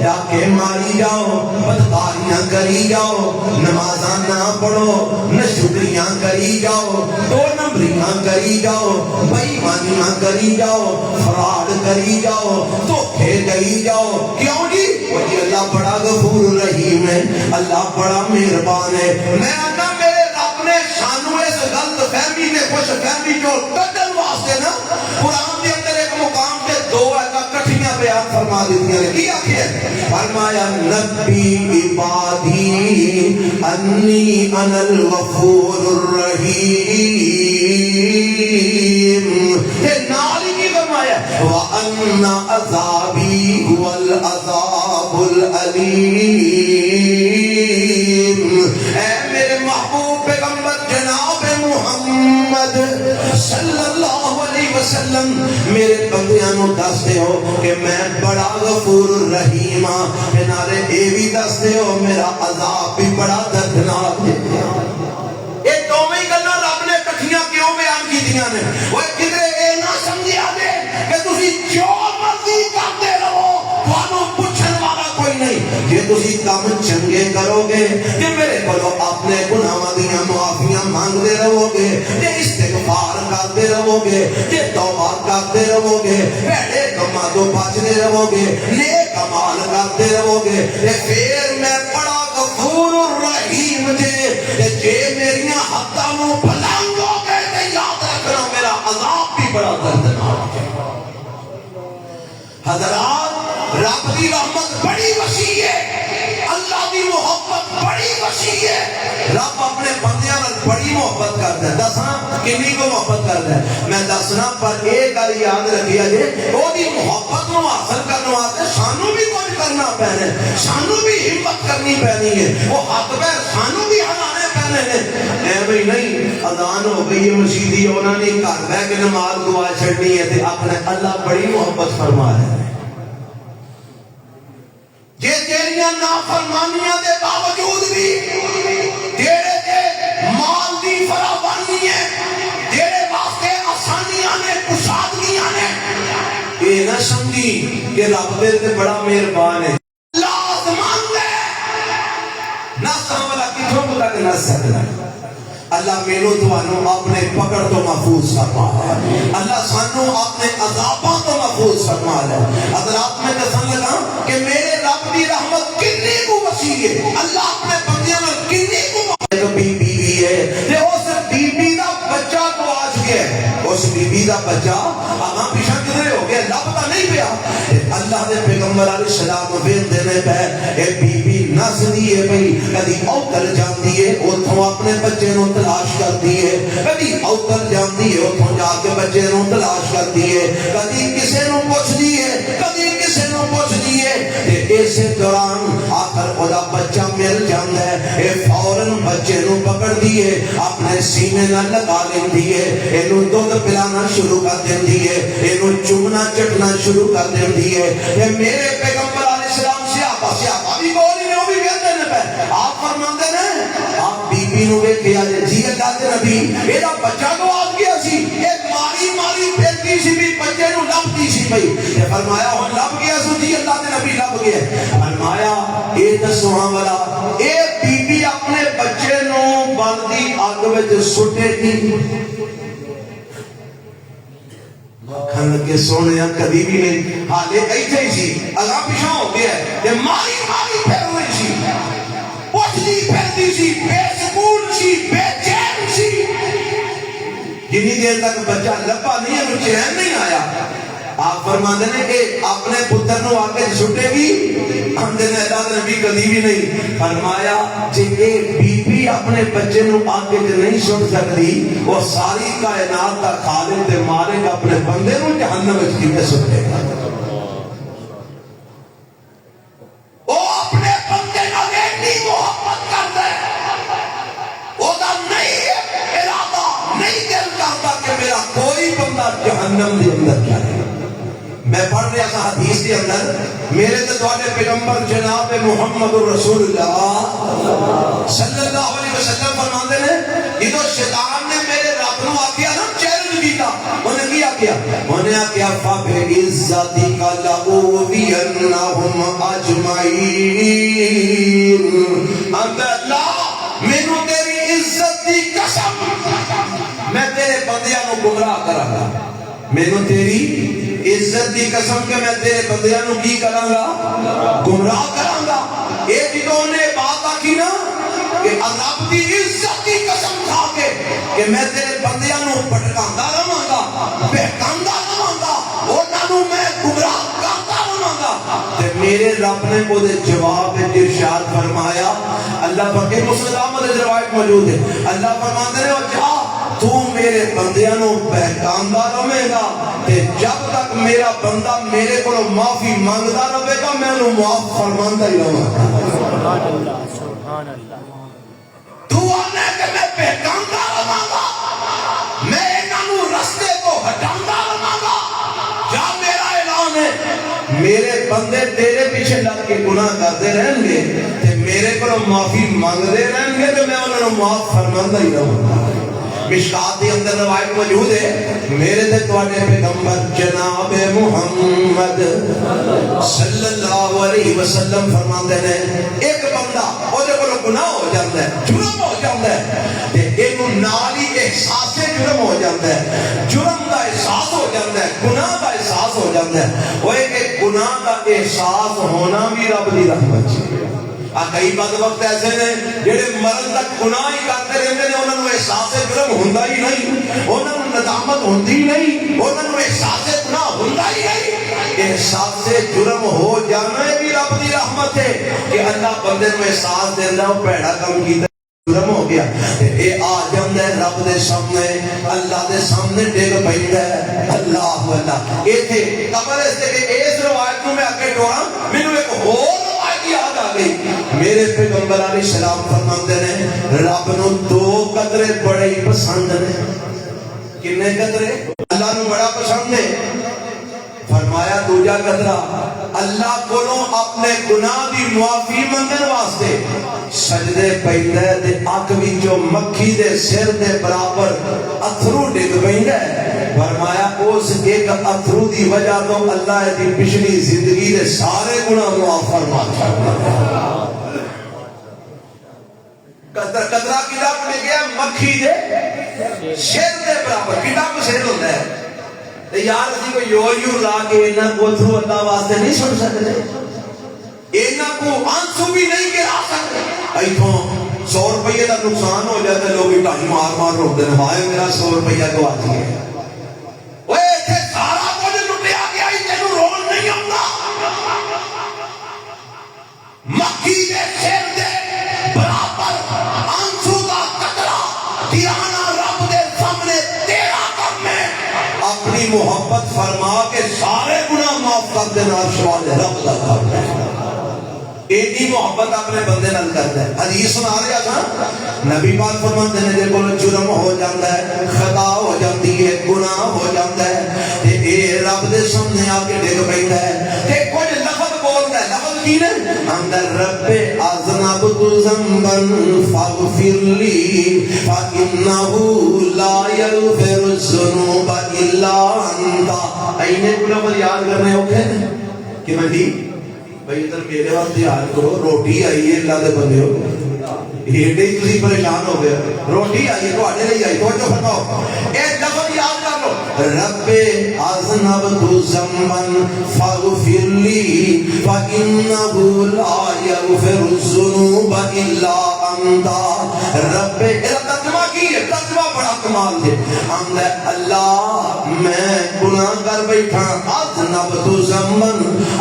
ڈاکے ماری جاؤ، بدکاریاں کری جاؤ، نمازاں نہ پڑھو، نہ شکریاں کری جاؤ، دو نمبریاں کری جاؤ، بے ایمانیاں کری جاؤ، فراڈ کری جاؤ، دھوکے کری جاؤ۔ کیوں جی؟ وہ جی اللہ بڑا غفور رحیم ہے، اللہ بڑا مہربان ہے۔ میں انا میرے رب نے سانو اس غلط فہمی میں خوش فہمی جو کڈن واسطے نا قرآن کے اندر ایک مقام تے دو آیات کٹھیاں بیان فرما دیتیاں نے۔ کی آخی ہے؟ فرمایا نبی عبادی انی انا الغفور الرحیم، تے نال ہی کی فرمایا وَأَنَّ عَذَابِي هُوَ الْعَذَابُ الْعَلِيمُ۔ اے میرے محبوب پیغمبر جناب محمد صلی اللہ علیہ وسلم، میرے بندیاں دستے ہو کہ میں بڑا غفور رحیم ہاں، نالے اے بھی دستے ہو میرا عذاب بھی بڑا دردناک ہے۔ یہ دوویں گلاں رب نے کٹھیاں کیوں بیان کیتیاں نے؟ وہ کدھر اے نہ سمجھیا دے کہ تسی جو مرضی کرتے رہو، تھانوں پوچھن والا کوئی نہیں۔ جے تسی کام چنگے کرو گے کہ میرے کولو اپنے گناہاں دیاں معافیاں مانگتے رہو گے، جے استغفار کرتے رہو گے، جے توبہ کرتے رہو گے، بھڑے کماں تو بچتے رہو گے، نیک اعمال کرتے رہو گے، تے پھر میں بڑا غفور الرحیم جے میریاں حداں نوں پھلانگو گے تے یاد رکھنا میرا عذاب بھی بڑا دردناک ہے۔ حضرات رب دی رحمت بڑی وسیع ہے، اللہ دی محبت بڑی وسیع ہے۔ رب اپنے بندیاں نال بڑی محبت کرتا ہے۔ دسنا کنی کو محبت کرتا ہے؟ میں دسنا پر ایک گل یاد رکھیا جے، وہ دی محبت نو حاصل کرنے واسطے سانو بھی کچھ کرنا پینا ہے، سانو بھی ہمت کرنی پینی ہے، وہ ہاتھ پیر سانو بھی ہلانے پینے ہیں۔ اے بھئی نہیں اذان ہو گئی ہے مسجدی، انہوں نے گھر بیٹھ کے نماز دعا چھڑنی ہے تے اپنے اللہ بڑی محبت فرما رہے ہیں۔ جے تیریاں نافرمانیاں دے باوجود بھی تیرے دے مال دی فراوانی ہے، تیرے واسطے آسانیاں نے، کشادگیاں نے، یہ نہ سمجھی کہ رب دے تے بڑا مہربان ہے۔ اللہ آسمان دے نہ ساملا کتھوں کو تک نہ سکتا ہے۔ اللہ میرو توانو اپنے پکڑ تو محفوظ فرما ہے، اللہ سانو اپنے عذاباں تو محفوظ فرما ہے۔ حضرات میں دسن لگا کہ میرے رب دی رحمت کتنی کو وسیع ہے، اللہ اپنے بندیاں میں کتنی کو بی ہے، تے اس بی بی دا بچہ کو آج گیا ہے، اس بی بی دا بچہ آگاں پیچھے کدھر ہو گیا لبتا نہیں پیا، اللہ دے پیغمبر علیہ السلام وین دینے پہ اے بی بی نس دیئے بھئی کدی اوتر جاندی ہے اتھوں اپنے بچے نو تلاش کرتی ہے، کدی اوتر جاندی ہے اتھوں جا کے بچے نو تلاش کرتی ہے، کدی کسے نو پوچھ دیئے، کدی کسے نو پوچھ دیئے، تے اسے دوران آخر خدا بچہ مل جاندہ ہے، اے فوراں بچے نو پکڑ دیئے اپنے سینے نہ لگا لیں دیئے، اینو دودھ پلانا شروع کر دیں دیئے، اینو چومنا چٹنا شروع کر دیں دیئے۔ اے میرے پیغمبر علیہ السلام سیاپا بھی بولی نے وہ بھی کہتے ہیں پہ آپ فرماندے نے آپ بی بی نو ویکھیا جی اللہ دے نبی ایدہ بچہ کو آج گیا سی، اے ماری ماری پھیلتی سی بھی بچے نو لبتی سی بھئی، اے فرمایا ہوں لب گیا سو جی اللہ دے نبی لب گیا، فرمایا اے دسواں والا اے بی بی اپنے بچے نو بلدی آگ وچ سٹے تھی، کھن کے سونے کبھی بھی نہیں، حالے ایسے ہی سی اگاں پیچھے ہو گیا ہے، تے ماری ماری پھر ہوئی سی، پوچھتی پھرتی سی، بے سکون سی، بے چین سی، جنہی دیر تک بچہ لبا نہیں ہے چین نہیں آیا، آپ فرماتے ہیں کہ اپنے پتر نو آگے چھٹے گی اندر اعلان نبی کبھی بھی نہیں فرمایا جی ایک بی بی اپنے بچے نو آگے نہیں چھٹ سکتی وہ ساری کائنات کا خالق تے مالک اپنے بندے نو جہنم وچ کیویں سٹے گا وہ اپنے بندے نال ایڈی محبت کرتا ہے وہ دا نہیں ارادہ نہیں دل کرتا کہ میرا کوئی بندہ جہنم دے اندر جائے میں پڑھ رہا تھا حدیث کے اندر میرے تو تواڈے پیغمبر جناب محمد رسول اللہ صلی اللہ علیہ وسلم فرماتے ہیں یہ تو شیطان نے میرے رب نو آکھیا نا چیلنج کیتا انہیں کیا کیا انہیں آکھیا فَبِعِزَّتِكَ لَأُغْوِيَنَّهُمْ أَجْمَعِينَ انت اللہ مینوں تیری عزت دی قسم میں تیرے بندیاں نو گمراہ کراں گا مینوں تیری عزت دی قسم کہ میں تیرے بندیاں نو کی کراں گا گمراہ کراں گا اے جدوں نے بات آکھی نا کہ رب دی عزت دی قسم کھا کے کہ میں تیرے بندیاں نو پھٹکاندا رہاں گا بہکاندا رہاں گا انہاں نو میں گمراہ کردا رہاں گا تے میرے رب نے وہ جواب وچ ارشاد فرمایا اللہ پاک مسلم احمد روایت موجود ہے اللہ فرماتے ہیں جا تو میرے بندیاں نو بہکاندا رہے گا تے جب تک میرا بندہ میرے کو معافی مانگدا رہے گا میں انہوں معاف فرماندا ہی رہوں گا سبحان اللہ تو آنے کہ میں بہکاندا رہاں گا میں انہاں نو رستے کو ہٹاندا رہاں گا جا میرا اعلان ہے میرے بندے تیرے پیچھے لگ کے گناہ کرتے رہیں گے تے میرے کو معافی مانگتے رہیں گے تو میں انہوں معاف فرماندا ہی رہوں گا مشکات کے اندر روایت موجود ہے میرے تے تواڈے پیغمبر جناب محمد صلی اللہ علیہ وسلم فرماتے ہیں ایک بندہ او دے کول گناہ ہو جاندا ہے جرم ہو جاندا ہے تے اینو نال ہی احساس جرم ہو جاندا ہے جرم دا احساس ہو جاندا ہے گناہ دا احساس ہو جاندا ہے وہ کہ گناہ دا احساس ہونا بھی رب دی رحمت ہے کئی بد وقت ایسے نے جڑے مرن تک گناہ ہی کرتے رہتے ہیں انہوں نے احساس جرم ہوندا ہی نہیں انہوں نے ندامت ہوندی نہیں انہوں نے احساس گناہ ہوندا ہی نہیں احساس جرم ہو جانا ہے بھی رب دی رحمت ہے کہ اللہ بندے کو احساس دیندا وہ بھڑا کم کیتا جرم ہو گیا اے آ جاندا ہے رب دے سامنے اللہ دے سامنے ڈگ پیندا ہے اللہ اللہ ایتھے قبر اس روایت میں اگے ٹوڑا مینوں ایک ہور یاد آ گئی میرے پیغمبر علیہ السلام فرماتے ہیں رب نو دو قطرے بڑے ہی پسند نے کنے قطرے اللہ نو بڑا پسند ہے فرمایا دوجا قطرہ اللہ کولوں اپنے گناہ دی معافی منگن واسطے سجدے پیندا ہے تے اکھ وچوں مکھی دے سر دے برابر اتھرو ڈگ پیندا ہے فرمایا اس ایک اتھرو دی وجہ تو اللہ دی پچھلی زندگی دے سارے گناہ معاف فرما چھڈدا قطرہ کتاب میں گیا مکھی دے سر دے برابر کتاب سر ہوتا ہے یار اسی کو یو لا کے انہاں کو اتھرو اللہ واسطے نہیں چھوڑ سکتے انہاں کو آنسو بھی نہیں گرا سکتے ایتھوں 100 روپے دا نقصان ہو جاتا ہے لوگ ٹائی مار مار روتے ہیں ہائے میرا 100 روپیہ گوا دیا اوے ایتھے سارا کچھ لٹیا گیا تینوں رون نہیں آوندا مکھی دے سر دے برابر آنسو دا قطرہ گرانا رب دے سامنے تیرا کم ہے اپنی محبت فرما کے سارے گناہ معاف کر دینا سوال رب دا کام ہے ایڈی محبت اپنے بندے نال کرتا ہے حدیث سنا رہا تھا نبی پاک فرماتے ہیں جے کول جرم ہو جاتا ہے خطا ہو جاتی ہے گناہ ہو جاتا ہے تے اے رب دے سامنے آ کے ڈگ پیندا ہے تے کچھ لفظ بولدا ہے لفظ کی نے اندر رب اذنبت ذنبا فاغفر لي فانه لا يغفر الذنوب الا انت اینے کو لفظ یاد کرنے اوکھے کہ میں دی بھئی ادھر میرے وقت یاد کرو روٹی آئی ہے اللہ دے بندے ہو ایڈے ہی تسی پریشان ہو گئے روٹی آئی ہے تو آڈے نہیں آئی توجہ فرماؤ اے لفظ یاد کر لو رب اذنبت ذنبا فاغفر لي فانه لا يغفر الذنوب الا انت رب ترجمہ کی ہے ترجمہ بڑا کمال ہے اللہ میں گناہ کر بیٹھا اذنبت ذنبا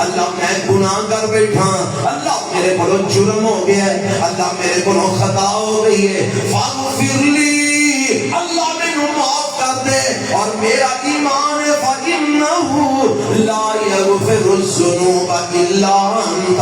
اللہ میں گناہ کر بیٹھا اللہ میرے کو جرم ہو گیا ہے اللہ میرے کو خطا ہو گئی ہے فاغفر لی اللہ مینوں معاف کر دے اور میرا ایمان ہے فإنہ لا یغفر الذنوب الا انت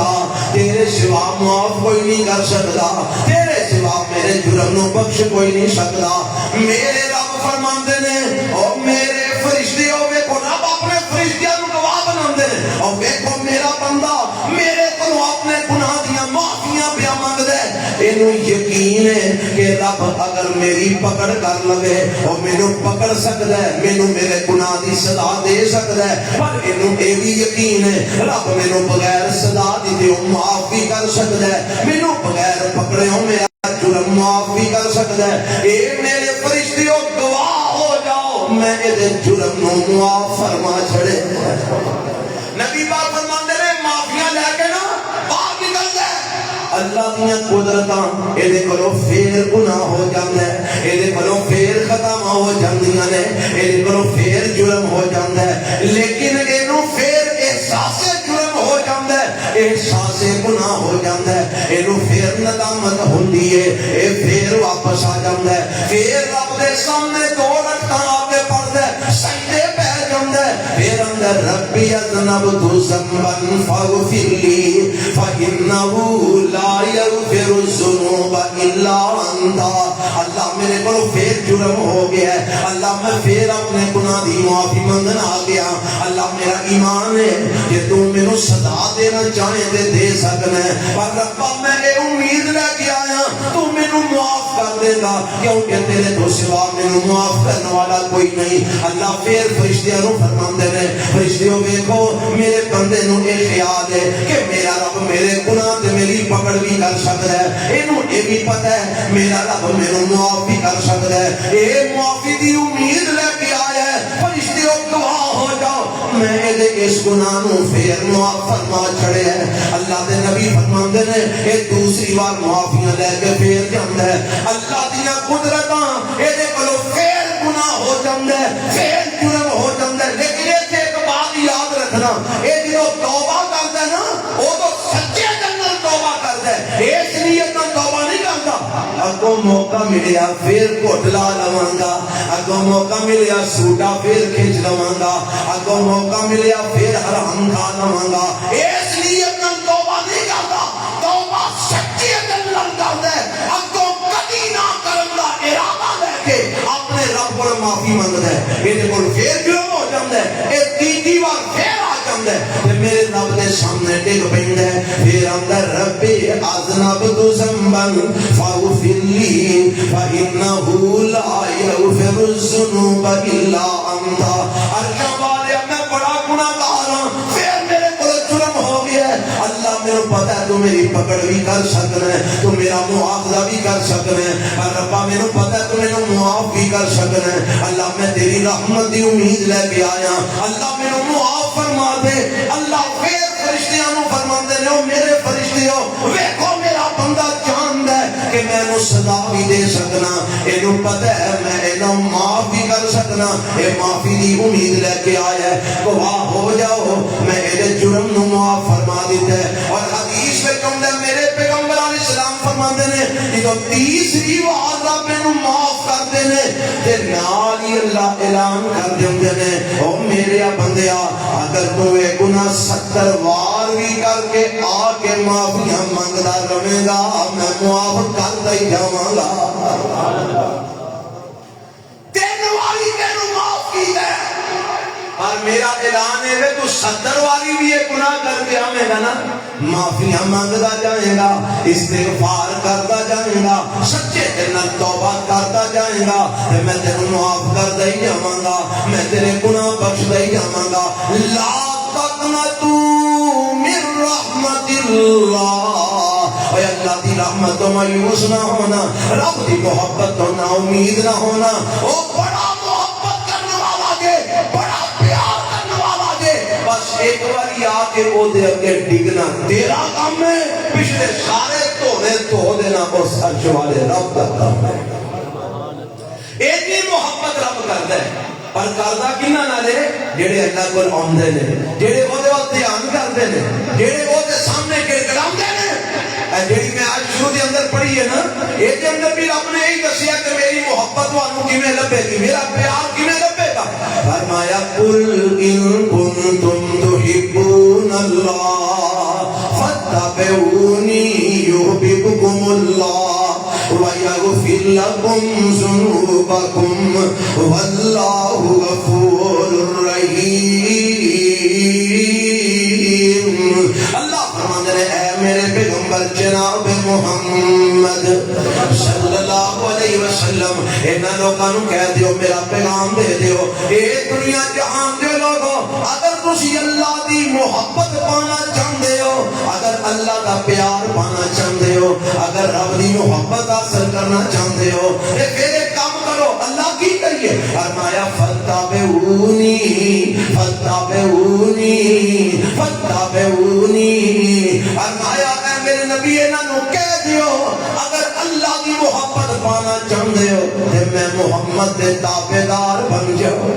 تیرے سوا معاف کوئی نہیں کر سکتا تیرے سوا میرے جرم نو بخش کوئی نہیں سکتا میرے رب فرماندے نے او میرے فرشتے او ویکھو رب اپنے فرشتیاں نو گواہ بناندے نے او ویکھو میرا بندہ میرے کو اپنے گناہ دیاں معافیاں پیا منگدا ہے اینو یقین ہے کہ رب اگر میری پکڑ کر لوے او مینوں پکڑ سکدا ہے مینوں میرے گناہ دی سزا دے سکدا ہے پر اینو اے بھی یقین ہے رب مینوں بغیر سزا دتے معاف بھی کر سکدا ہے مینوں بغیر پکڑیوں میرا جرم معاف بھی کر سکتا ہے اے میرے فرشتیوں گواہ ہو جاؤ میں اے جرم نو معاف فرما چھڑے نبی پاک فرماندے نے معافیاں لے کے نا باہر نکل دے اللہ دیاں قدرتاں اے دے کولوں پھر گناہ ہو جاندا ہے اے دے کولوں پھر ختم ہو جاندیاں نے اے دے کولوں پھر جرم ہو جاندا ہے لیکن اینو پھر احساس جرم ہو جاندا ہے احساس گناہ ہو جاندا ہے اینو پھر ندامت ہوندی ہے اے پھر واپس آ جاندا ہے پھر رب دے سامنے دو رکعتاں آگے پڑھدا ہے سجدے پہ جاندا ہے پھر اندر ربی اذنبت ذنبا فاغفر لی فإنہ لا یغفر الذنوب الا انت اللہ میرے کو پھر جرم ہو گیا ہے اللہ میں پھر اپنے گناہ دی معافی منگن آ گیا اللہ میرا ایمان ہے کہ تو مینوں سزا دینا چاہے تے دے سکنا ہے پر رب میں اے امید لے کے آیا تو مینوں معاف کر دے گا کیونکہ تیرے تو سوا مینوں معاف کرنے والا کوئی نہیں اللہ پھر فرشتیاں نو فرماندے نے فرشتیوں ویکھو میرے بندے نو اے خیال ہے کہ میرا رب میرے گناہ تے میری پکڑ بھی کر سکتا ہے اینو اے بھی پتہ ہے میرا رب مینوں معاف بھی کر سکتا ہے اے معافی دی امید لے کے آیا ہے فرشتیوں گواہ ہو جاؤ میں دے اس گناہ نو پھر معاف فرما چھڑے ہے اللہ دے نبی فرماندے نے اے دوسری بار معافیاں لے کے پھر جاندا ہے اللہ دیاں قدرتاں اے دے کولوں پھر گناہ ہو جاندا ہے پھر جرم ہو جاندا ہے لیکن اے ایک بات یاد رکھنا اے جدوں توبہ کردا ہے نا او تو سچے دل نال توبہ کردا ہے اس نیت نال توبہ نہیں کردا اگوں موقع ملیا پھر گھٹ لا لواں گا اگوں موقع ملیا سوٹا پھر کھچ لواں گا اگوں موقع ملیا پھر حرام کھا لواں گا اس نیت نال توبہ نہیں کردا توبہ سچے دل نال کردا ہے اگوں کبھی نہ کرن دا ارادہ لے کے اپنے رب کو معافی منگدا ہے اے کول پھر جرم ہو جاندا ہے اے تیجی بار پھر آ جاندا ہے تے میرے رب دے سامنے ڈگ پیندا ہے پھر اندر رب اذنبت ذنبا فاغفر لی فإنہ لا یغفر الذنوب الا انت عرش والے میں بڑا گناہگار ہوں پھر میرے کو جرم ہو گیا ہے اللہ میرے پتہ ہے تو میری پکڑ بھی کر سکنا ہے تو میرا مواخذہ بھی کر سکنا ہے اور ربا میرے پتہ ہے تو میرے معاف بھی کر سکنا ہے اللہ میں تیری رحمت دی امید لے کے آیا اللہ میرے معاف فرما دے اللہ پھر فرشتیاں نو فرماندے نے او میرے فرشتیوں ویکھو میرا بندہ جاندا ہے کہ میں نو سزا بھی دے سکنا اینو پتہ ہے میں اینو معاف بھی کر سکنا اے معافی دی امید لے کے آیا ہے گواہ ہو جاؤ میں اے جرم نو معاف فرما دیتا ہے اور حدیث میں کہندا ہے میرے پیغمبر علیہ السلام فرماندے نے کہ تیسری بار رب اینو معاف کر دے نے تے نال ہی اللہ اعلان کر دیندے نے او میرے بندیا اگر تو اے گناہ 70 بار بھی کر کے آ کے معافیاں منگدا رہے گا میں معاف کردا ہی جاواں گا تین والی تینوں معاف کیتا ہے اور میرا اعلان ہے تو 70 والی بھی یہ گناہ کر کے آئے گا نا معافیاں مانگدا جائے گا استغفار کرتا جائے گا سچے دل نال توبہ کرتا جائے گا میں تینوں معاف کردا ہی جاواں گا میں تیرے گناہ بخشدا ہی جاواں گا لا تقنطوا من رحمت اللہ اے اللہ دی رحمت تو مایوس نہ ہونا رب دی محبت تو نا امید نہ ہونا او بڑا محبت کرنے والا دے بڑا پیار کرنے والا دے بس ایک باری آ کے او دے اگے ڈگنا تیرا کام ہے پچھلے سارے توڑے تو دینا اس عرش والے رب کا کام ہے ایتنی محبت رب کرتا ہے پر کردہ کنہ نالے جڑے اللہ کو آمدے نے، جڑے وہ دے وقت دھیان کرتے نے، جڑے وہ دے سامنے گڑگڑاندے نے. جڑی میں آج شروع دے اندر پڑھی ہے نا، یہ دے اندر بھی رب نے یہی دسیا کہ میری محبت وانوں کیویں لبے گی، میرا پیار کیویں لبے گا. فرمایا قل ان کنتم تحبون اللہ فاتبعونی یحببکم اللہ وَيَغْفِرْ لَكُمْ ذُنُوبَكُمْ وَاللَّهُ غَفُورٌ رَحِيمٌ. اللہ فرماتے ہیں اے میرے پیغمبر جناب محمد صلی اللہ علیہ وسلم، انہاں لوگاں نوں کہہ دیو میرا پیغام دے دیو، اے دنیا جہان دے لوگو اگر تسی اللہ دی محبت پانا چاہندے ہو، اگر اللہ دا پیار پانا چاہندے ہو، اگر رب دی محبت حاصل کرنا چاہتے ہو، پھر ایک کام کرو. اللہ کی کریے؟ فرمایا فتابعونی فتابعونی فتابعونی. فرمایا اے میرے نبی انہاں نوں کہہ دیو اگر اللہ کی محبت پانا چاہتے ہو تے میں محمد دے تابعدار بن جاؤ،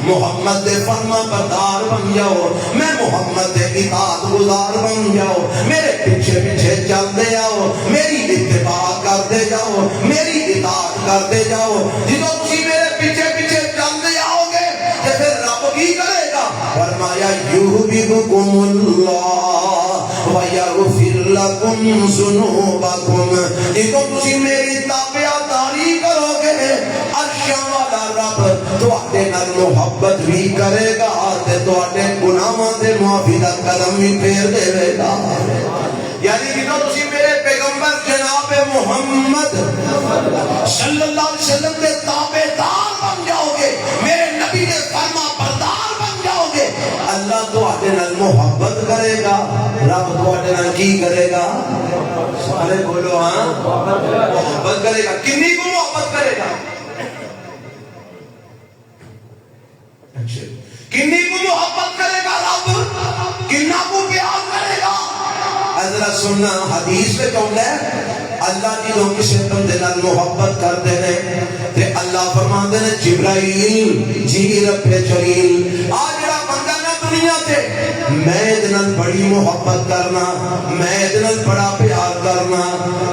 محمد دے فرما بردار بن جاؤ، میں محمد دے اطاعت گزار بن جاؤ، میرے پیچھے پیچھے چلتے جاؤ، میری اتباع کرتے جاؤ، میری اطاعت کرتے جاؤ. جدو تسی میرے پیچھے پیچھے چلتے جاؤ گے تے پھر رب کی کرے گا؟ فرمایا یحببکم اللہ ویغفر لکم ذنوبکم. جدو تسی میری تابعداری کرو گے عرشاں والا رب تواڈے نال محبت بھی کرے گا تے تواڈے گناہاں دے معافی دا قدم بھی پھیر دے گا. یعنی جدو تسی میرے پیغمبر جناب محمد صلی اللہ علیہ وسلم کے تابعدار بن جاؤ گے، میرے نبی کے فرما بردار بن جاؤ گے، اللہ تواڈے نال محبت کرے گا. رب تواڈے نال کی کرے گا؟ سارے بولو ہاں، محبت کرے گا. کنی کو محبت کرے گا؟ کنی کو محبت کرے گا رب؟ کنہ کو پیار کرے گا؟ حضرت سننا حدیث میں کہوں ہے اللہ جدو کسی بندے نال محبت کرتے ہیں تے اللہ فرماندے نے جبرائیل جی رب جلیل آ جڑا بندہ نا دنیا تے میں دے نال بڑی محبت کرنا، میں دے نال بڑا پیار کرنا.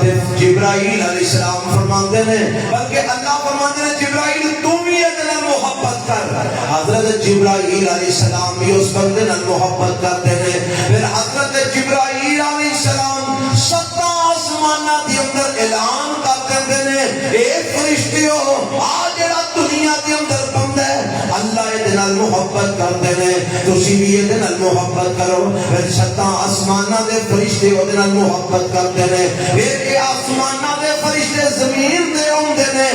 تے جبرائیل علیہ السلام فرماندے نے بلکہ اللہ فرماندے نے جبرائیل تو بھی دے نال محبت کر. حضرت جبرائیل علیہ السلام بھی اس بندے نال محبت کرتے ہیں. پھر حضرت جبرائیل علیہ السلام ستا آسمانہ دی اندر اعلان کرتے ہیں اے فرشتیو آ جڑا دنیا دی اندر بندہ ہے اللہ دے نال محبت کرتے ہیں، تسی بھی دے نال محبت کرو. پھر ستا آسمانہ دے فرشتے دے نال محبت کرتے ہیں. پھر اے آسمانہ دے فرشتے زمین دے اوندے نے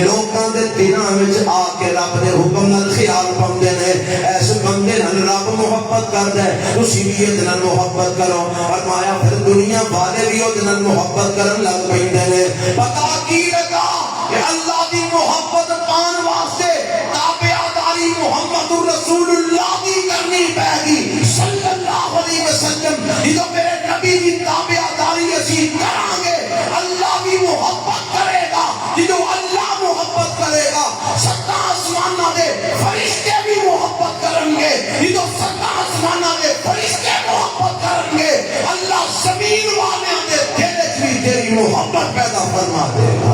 لوکاں دے دلاں وچ آ کے رب دے حکم نال خیال پاندے نے اس بندے نال رب محبت کردا ہے، تسی بھی دے نال محبت کرو. فرمایا پھر دنیا والے بھی دے نال محبت کرن لگ پیندے نے. پتہ کی لگا کہ اللہ دی محبت پان واسطے تابعداری محمد رسول اللہ کی کرنی پے گی صلی اللہ علیہ وسلم. جدو میرے نبی کی تابعداری اسی کریں گے اللہ بھی محبت کرے گا. جدو اللہ محبت کرے گا ستا آسمانہ دے فرشتے بھی محبت کریں گے. جدو ستا آسمانہ دے فرشتے محبت کریں گے اللہ زمین والے دے دل وچ بھی تیری محبت پیدا فرما دے گا.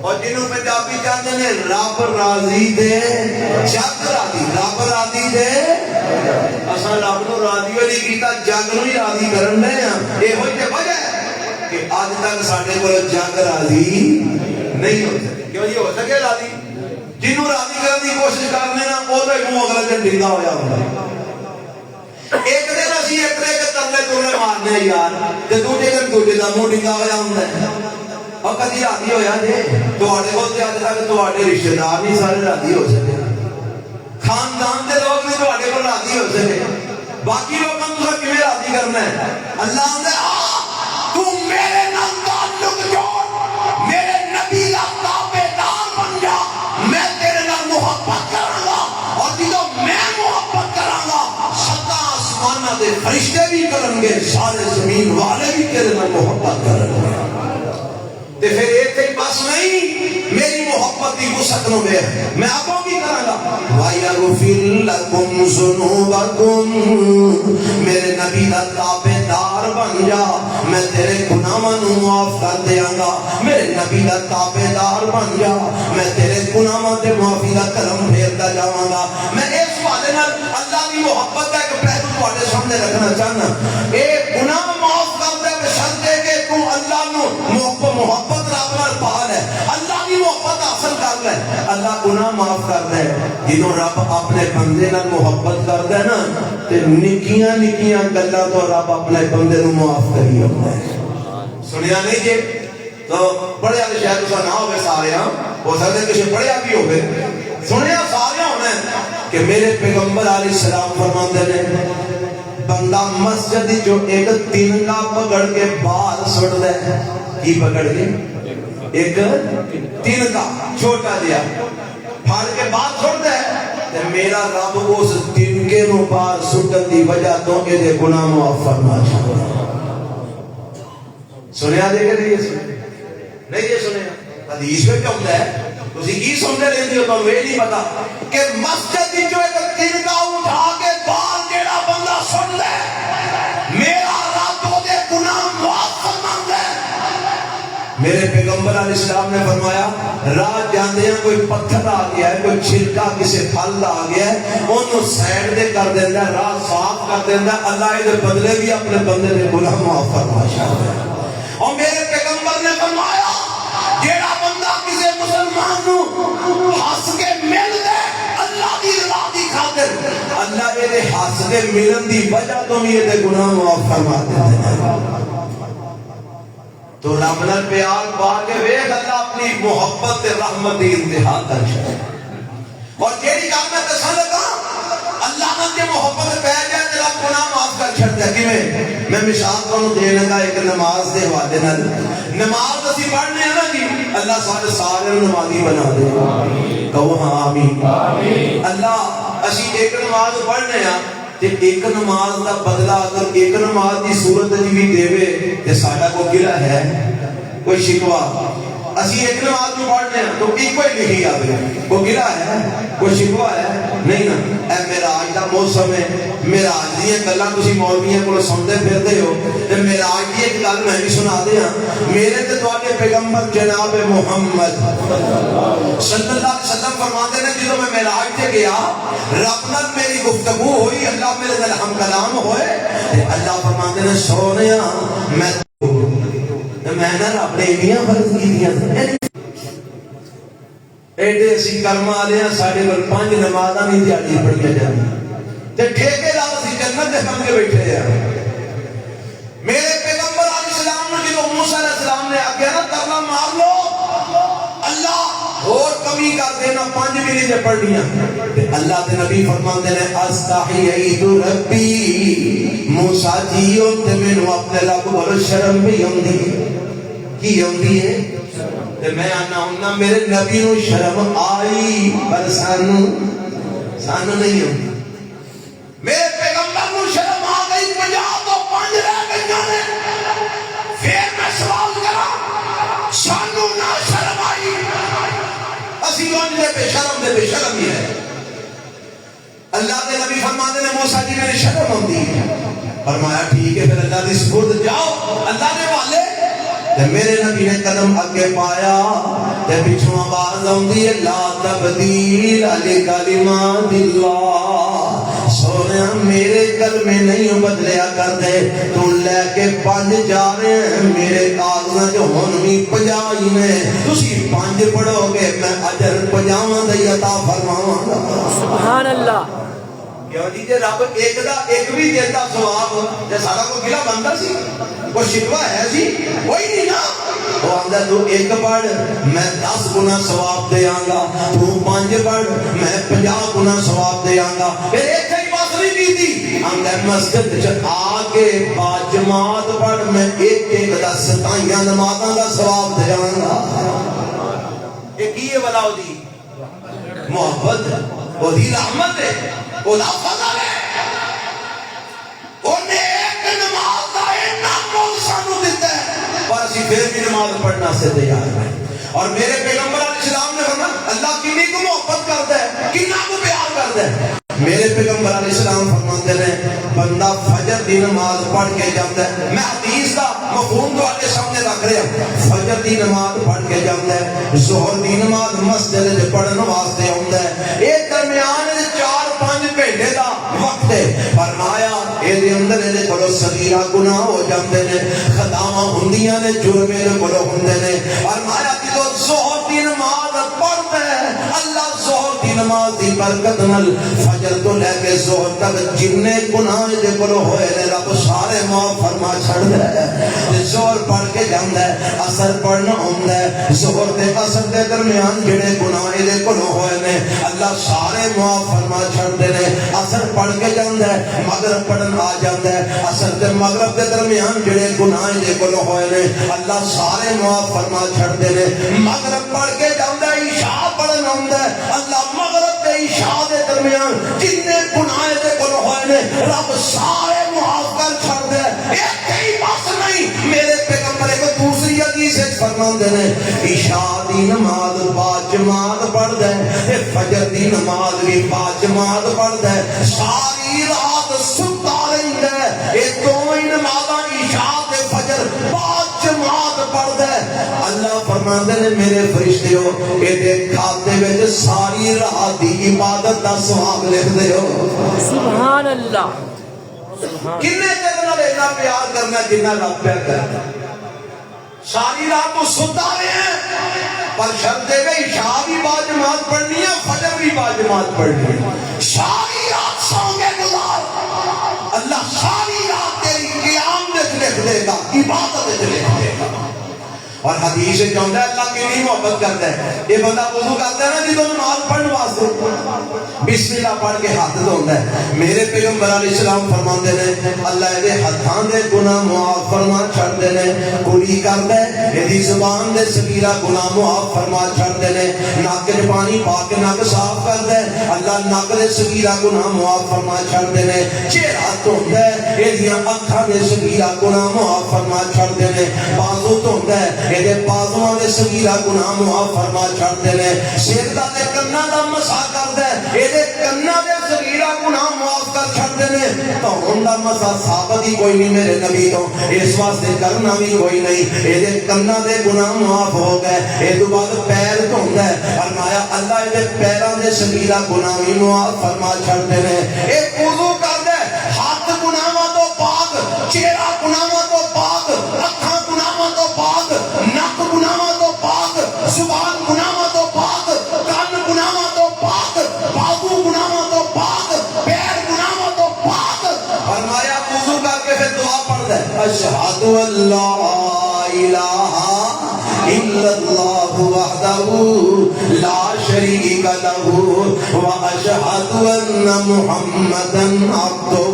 اور جنہوں پنجابی جاندے نے رب راضی دے جگ راضی، رب راضی دے اساں رب نو راضی نہیں کیتا، جگ نو ہی راضی کرن دے ہاں. یہ ہوئی تے وجہ ہے کہ آج تک ساڈے کول جگ راضی نہیں ہو سکے. کیوں نہیں ہو سکے راضی؟ جنہوں راضی کرنے کی کوشش کرنے نا وہ تو منہ اگلے دن ڈنگا ہو جاتا ہے. ایک دن اسی ایک دن کے ترلے ترلے مارنے یار تے دوجے دن دوجے دا منہ ڈنگا ہو جاتا ہے. اور کدی راضی ہویا جے تواڈے کول تے اج تک تواڈے رشتہ دار نہیں سارے راضی ہو سکے، خاندان دے لوگ نہیں تواڈے کول راضی ہو سکے، باقی لوگاں نوں کیویں راضی کرنا ہے؟ اللہ دے تو میرے نال تعلق جوڑ، میرے نبی دا تابعدار بن جا، میں تیرے نال محبت کراں گا. اور جدوں میں محبت کراں گا ستا آسماناں دے فرشتے بھی کرن گے، سارے زمین والے بھی تیرے نال محبت کرن گے. تے پھر ایک بس نہیں میری محبت محبت کی وسعت نو ویکھ میں اگوں کی کراں گا وَيَغْفِرْ لَكُمْ ذُنُوبَكُمْ میرے نبی دا تابعدار بن جا میں تیرے گناہاں نو معاف کر دیاں گا میرے نبی دا تابعدار بن جا میں تیرے گناہاں تے معافی دا کرم پھیردا جاواں گا میں اس حوالے نال اللہ دی محبت دا ایک پہلو تواڈے سامنے رکھنا چاہنا اے گناہ معاف کر دے بشرطے کہ تو اللہ نو محبت رب نال پا لے اللہ دی محبت حاصل کر لے اللہ گناہ معاف کر دے جدوں رب اپنے بندے نال محبت کردا ہے نا تے نکیاں نکیاں گلاں تو رب اپنے بندے نو معاف کری ہوندا ہے سنیا نہیں جی تو پڑھیا تو شاید اسا نہ ہوے سارے ہو سکتا ہے کسی پڑھیا بھی ہوے سنیا سارے ہونا ہے کہ میرے پیغمبر علیہ السلام فرماتے ہیں بندہ مسجد جو ایک تنکا پکڑ کے باہر سٹ دے کی پکڑ کے ایک تنکا چھوٹا دیا پھاڑ کے باہر سٹ دے تے میرا رب اس تنکے نو باہر سٹن دی وجہ تو اے دے گناہ معاف فرما چھوڑا سنیا دے کہ نہیں یہ سنیا حدیث میں کیا ہوتا ہے تسی کی سنتے رہندے ہو تانوں یہ نہیں پتا کہ مسجد جو ایک تنکا اٹھا کے باہر جیڑا بندہ سن لے میرا رب دے گناہ معاف فرماندا ہے میرے پیغمبر علیہ السلام نے فرمایا راہ جاندیاں کوئی پتھر آ گیا ہے کوئی چھلکا کسی پھل آ گیا ہے اونوں سائڈ دے کر دیندا ہے راہ صاف کر دیندا ہے اللہ دے بدلے بھی اپنے بندے دے گناہ معاف فرما چھاڑدا ہے اور میرے پیغمبر نے فرمایا جیڑا بندہ کسی مسلمان نو ہس کے مل دے اللہ دی رضا دی خاطر اللہ دے ہس کے ملن دی وجہ تو بھی یہ گناہ معاف فرما دیتے ہیں تو رب نال پیار پا کے ویکھ اللہ اپنی محبت تے رحمت دی انتہا تک ہے اور جیڑی گل میں دساں لگا اللہ نال جے محبت پہ جائے تے رب گناہ معاف کر چھڑدا ہے کیویں میں مثال تانوں دے لگا ایک نماز دے حوالے نال نماز اسی پڑھنے ہیں نا جی اللہ سارے سارے نمازی بنا دے کہو ہاں آمین اللہ اسی ایک نماز پڑھنے ہیں تے ایک نماز دا بدلہ اگر ایک نماز دی صورت دی بھی دے تے ساڈا کو گلہ ہے کوئی شکوا اسی ایک نماز جو پڑھنے ہیں تو ایک کوئی لکھی آگے وہ گلہ ہے کوئی شکوا ہے نہیں نا اے معراج دا موسم ہے معراج دی گلاں تسی مولویاں کولوں سنتے پھردے ہو تے معراج دی ایک گل میں بھی سنا دیاں میرے تے تواڈے پیغمبر جناب محمد صلی اللہ علیہ وسلم فرماتے ہیں جدوں میں معراج تے گیا رب نال میری گفتگو ہوئی اللہ میرے نال ہم کلام ہوئے تے اللہ فرماتے ہیں سونیا میں نے رب نے انیاں فرض کی دیا ایڈے اسی کلمہ والے ہیں ساڈے کول 5 نمازاں نہیں دیہڑی پڑھیاں جاندیاں تے ٹھیکیدار اسی جنت دے بن کے بیٹھے ہیں میرے پیغمبر علیہ السلام نے جدوں موسیٰ علیہ السلام نے آگیا نا ترلا مار لو اللہ اور کمی کر دینا 5 بھی نہیں جے پڑھنیاں تے اللہ دے نبی فرماندے نے استحییت ربی موسیٰ جیو تے مینوں اپنے رب کول شرم بھی ہوندی کی ہوندی ہے تے میں آنا ہوں میرے نبی نو شرم آئی پر سانو نہیں ہوندی میرے پیغمبر نو شرم آ گئی 50 تو 5 رہ گئیاں نے پھر میں سوال کرا سانو نہ شرم آئی اسی لوگ بے شرم ہی ہے اللہ کے نبی فرماتے ہیں موسیٰ جی میری شرم ہوندی فرمایا ٹھیک ہے پھر اللہ دی سپرد جاؤ اللہ نے والے میرے نبی نے قدم اگے پایا تے پیچھوں آواز آندی ہے لا تبدیل لکلمات اللہ سونیا میرے کلمے نہیں بدلیا کر دے تو لے کے 5 جا رہے ہیں میرے کاغذاں جو ہن بھی 50 ہی نے تسی 5 پڑھو گے میں اجر 50 دی عطا فرماواں گا سبحان اللہ کیوں جی رب ایک بھی دیتا ثواب تے سارا کو گلا بندا سی وہ شکوا ہے سی کوئی نہیں نا وہ آندا تو ایک پڑھ میں 10 گنا ثواب دیاں گا تو 5 پڑھ میں 50 گنا ثواب دیاں گا پھر ایک ہی بات نہیں کیتی آندا مسجد وچ آ کے با جماعت پڑھ میں ایک دا 27 نمازاں دا ثواب دیاں گا یہ کی ہے بلاؤ دی محبت وہ دی رحمت ہے وہ دا فضل ہے انہیں ایک نماز دا اتنا مول سانو دیتا ہے پر اسی پھر بھی نماز پڑھنا سے تیار ہے اور میرے پیغمبر علیہ السلام نے فرمایا اللہ کنی کو محبت کرتا ہے, کنہ کو پیار کرتا ہے. میرے پیغمبر علیہ السلام فرماتے ہیں بندہ فجر دی نماز پڑھ کے جاتا ہے, میں حدیث کا مفہوم تو آپ کے سامنے رکھ رہا ہوں, فجر دی نماز پڑھ کے جاتا ہے, ظہر دی نماز مسجد وچ پڑھن واسطے آوندا ہے, اے درمیان 4-5 گھنٹے دا وقت ہے. فرمایا اے دے اندر دے کولو صغیرہ گناہ ہو جاندے نے, خطاواں ہوندیاں نے, جرم دے کولو ہوندے نے. فرمایا کہ ظہر دی نماز پڑھتا ہے اللہ ظہر دی نماز دی برکت نال فجر تو لے کے ظہر تک جننے گناہ دے کولو ہوئے نے رب سارے معاف فرما چھڑدا ہے. ظہر پڑھ کے جاندا ہے, اثر پڑھنا ہوندا ہے, ظہر تے اثر دے درمیان جڑے گناہ دے کولو ہوئے نے اللہ سارے معاف فرما چھڑدے نے. اثر پڑھ کے جاندا ہے, مغرب پڑھن آ جاندا ہے, اثر تے مغرب دے درمیان جڑے گناہ دے کولو ہوئے نے اللہ سارے معاف فرما چھڑدے نے. مغرب پڑھ کے جاندا ہے, عشاء پڑھن آوندا ہے اللہ مغرب تے عشاء دے درمیان جتنے گناہ دے کولو ہوئے نے رب سارے معاف کر چھڑدے. ایک ہی بس نہیں, میرے پیغمبر کو دوسری حدیث وچ فرماندے نے عشاء دی نماز با جماعت پڑھدا ہے, فجر دی نماز بھی با جماعت پڑھدا ہے, ساری رات ستا رہندا ہے. اے دوویں نمازاں عشاء تے فجر با جماعت پڑھدا ہے. اللہ فرماندے نے میرے فرشتیو اے دے کھاتے وچ ساری رات دی عبادت دا ثواب لکھ دیو. سبحان اللہ. کنے چیز نال اتنا پیار کرنا جنہ رب پیار کرتا. ساری رات تو ستا رہے ہیں پر شرط ہے کہ عشاء بھی با جماعت پڑھنی ہے, فجر بھی با جماعت پڑھنی ہے. ساری رات سو گے گزار, اللہ ساری رات تیری قیام لکھ دے گا, عبادت لکھ دے گا. اور حدیث چاہتا ہے اللہ کی نہیں محبت کرتا ہے. یہ بندہ وضو کرتا ہے نا جدو نماز پڑھنے واسطے بسم اللہ پڑھ کے ہاتھ دھوندا ہے. میرے پیغمبر علیہ السلام فرماندے نے اللہ دے ہتھاں دے گناہ معاف فرما چھڑدے نے. کلی کردا ہے ایدی زبان دے صغیرہ گناہ معاف فرما چھڑدے نے. ناک وچ پانی پا کے ناک صاف کردا ہے اللہ ناک دے صغیرہ گناہ معاف فرما چھڑدے نے. چہرہ دھوندا ہے ایدیاں اکھاں دے صغیرہ گناہ معاف فرما چھڑدے نے. بازو دھوندا ہے ایدے بازواں دے صغیرہ گناہ معاف فرما چھڑدے نے. سر دا تے کناں دا مسح کردا ہے ایدے کناں دے صغیرہ گناہ معاف کر چھڑدے نے. تو دا مسح ثابت ہی کوئی نہیں میرے نبی تو, اس واسطے کرنا بھی کوئی نہیں. ایدے کناں دے گناہ معاف ہو گئے. اے تو بعد پیر دھوندا ہے فرمایا اللہ ایدے پیراں دے صغیرہ گناہ بھی معاف فرما چھڑدے نے. اے وضو کردا ہے ہاتھ گناہاں تو پاک, چہرہ گناہاں تو پاک, اکھاں گناہاں تو پاک, نک گناہاں تو پاک, زبان گناہاں تو پاک, کان گناہاں تو پاک, بازو گناہاں تو پاک, پیر گناہاں تو پاک. فرمایا وضو کر کے پھر دعا پڑھدا ہے اشہد ان لا الہ الا اللہ وحدہ لا شریک لہ واشہد ان محمدا عبدہ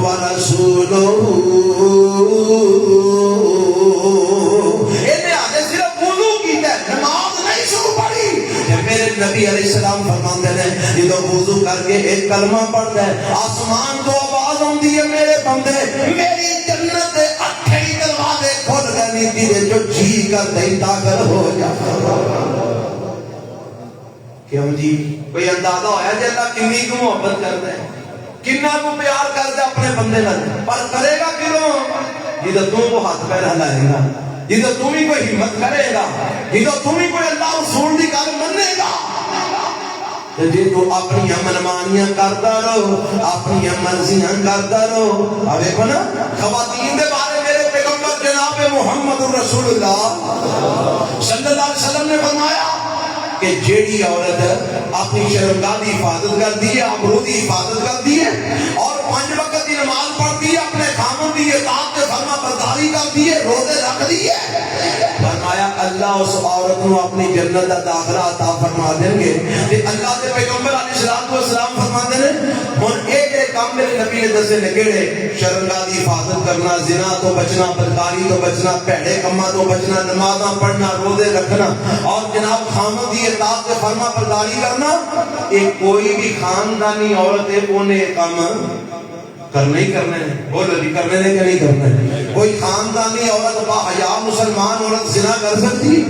ورسولہ. میرے نبی علیہ السلام فرماتے ہیں جدو وضو کر کے ایک کلمہ پڑھتا ہے آسمان تو آواز آتی ہے میرے بندے میری جنت دے اٹھے ہی دروازے کھول گئے نیتی دے جو جی کر دے داخل ہو جاتا. کیوں جی کوئی اندازہ ہویا جی اللہ کنی کو محبت کرتا ہے, کنہ کو پیار کرتا ہے اپنے بندے نال, پر کرے گا کیوں جدو تم کو ہاتھ پیر ہلائے گا, جدو تم ہی کوئی ہمت کرے گا, جدو تم ہی کوئی اللہ رسول دی گل منے گا. جی تو اپنی منمانیاں کرتا رہو, اپنی مرضیاں کرتا رہو. اب دیکھو نا خواتین دے بارے میرے پیغمبر جناب محمد رسول اللہ صلی اللہ علیہ وسلم نے فرمایا کہ جیڑی عورت اپنی شرمگاہ دی حفاظت کرتی ہے, آبرو دی حفاظت کرتی ہے اور 5 وقت کی نماز پڑھتی ہے, اپنے خامن دی اطاعت کے فرما برداری کرتی ہے, روزے رکھتی ہے, فرمایا اللہ اس عورت کو اپنی جنت کا داخلہ عطا فرما دیں گے. کہ اللہ کے پیغمبر علیہ السلام فرماتے ہیں ہن ایک کام میرے نبی نے دسے لگے شرمگاہ دی حفاظت کرنا, زنا تو بچنا, بدکاری تو بچنا, بھڑے کماں تو بچنا, نمازاں پڑھنا, روزے رکھنا اور جناب خامن دی اطاعت کے فرما برداری کرنا. ایک کوئی بھی خاندانی عورت ہے انہیں کام کرنے ہی کرنے ہیں. بولو جی کرنے نے کہ نہیں کرنے؟ کوئی خاندانی عورت با حیا مسلمان عورت زنا کر سکتی ہے؟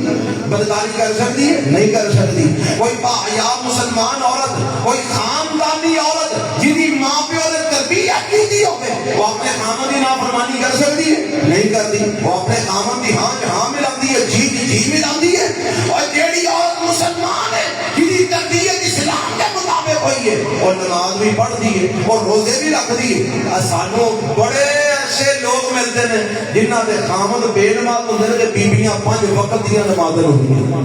بدکاری کر سکتی ہے؟ نہیں کر سکتی. کوئی با حیا مسلمان عورت، کوئی خاندانی عورت جنہی ماں پیو نے تربیت کی دی ہوگی، وہ اپنے خامن کی نافرمانی کر سکتی ہے؟ نہیں کرتی. وہ اپنے خامن کی ہاں جہاں ملاتی ہے، جی جی ملاتی ہے. اور جیڑی عورت مسلمان ہے جنہی تربیت اسلام کے مطابق ہوئی ہے، اور نماز بھی پڑھتی ہے اور روزے بھی رکھتی ہے. سانو بڑے ایسے لوگ ملتے ہیں جنہاں دے خامد بے نماز ہوندے نے، بیبیاں 5 وقت دیا نمازاں ہوندیاں.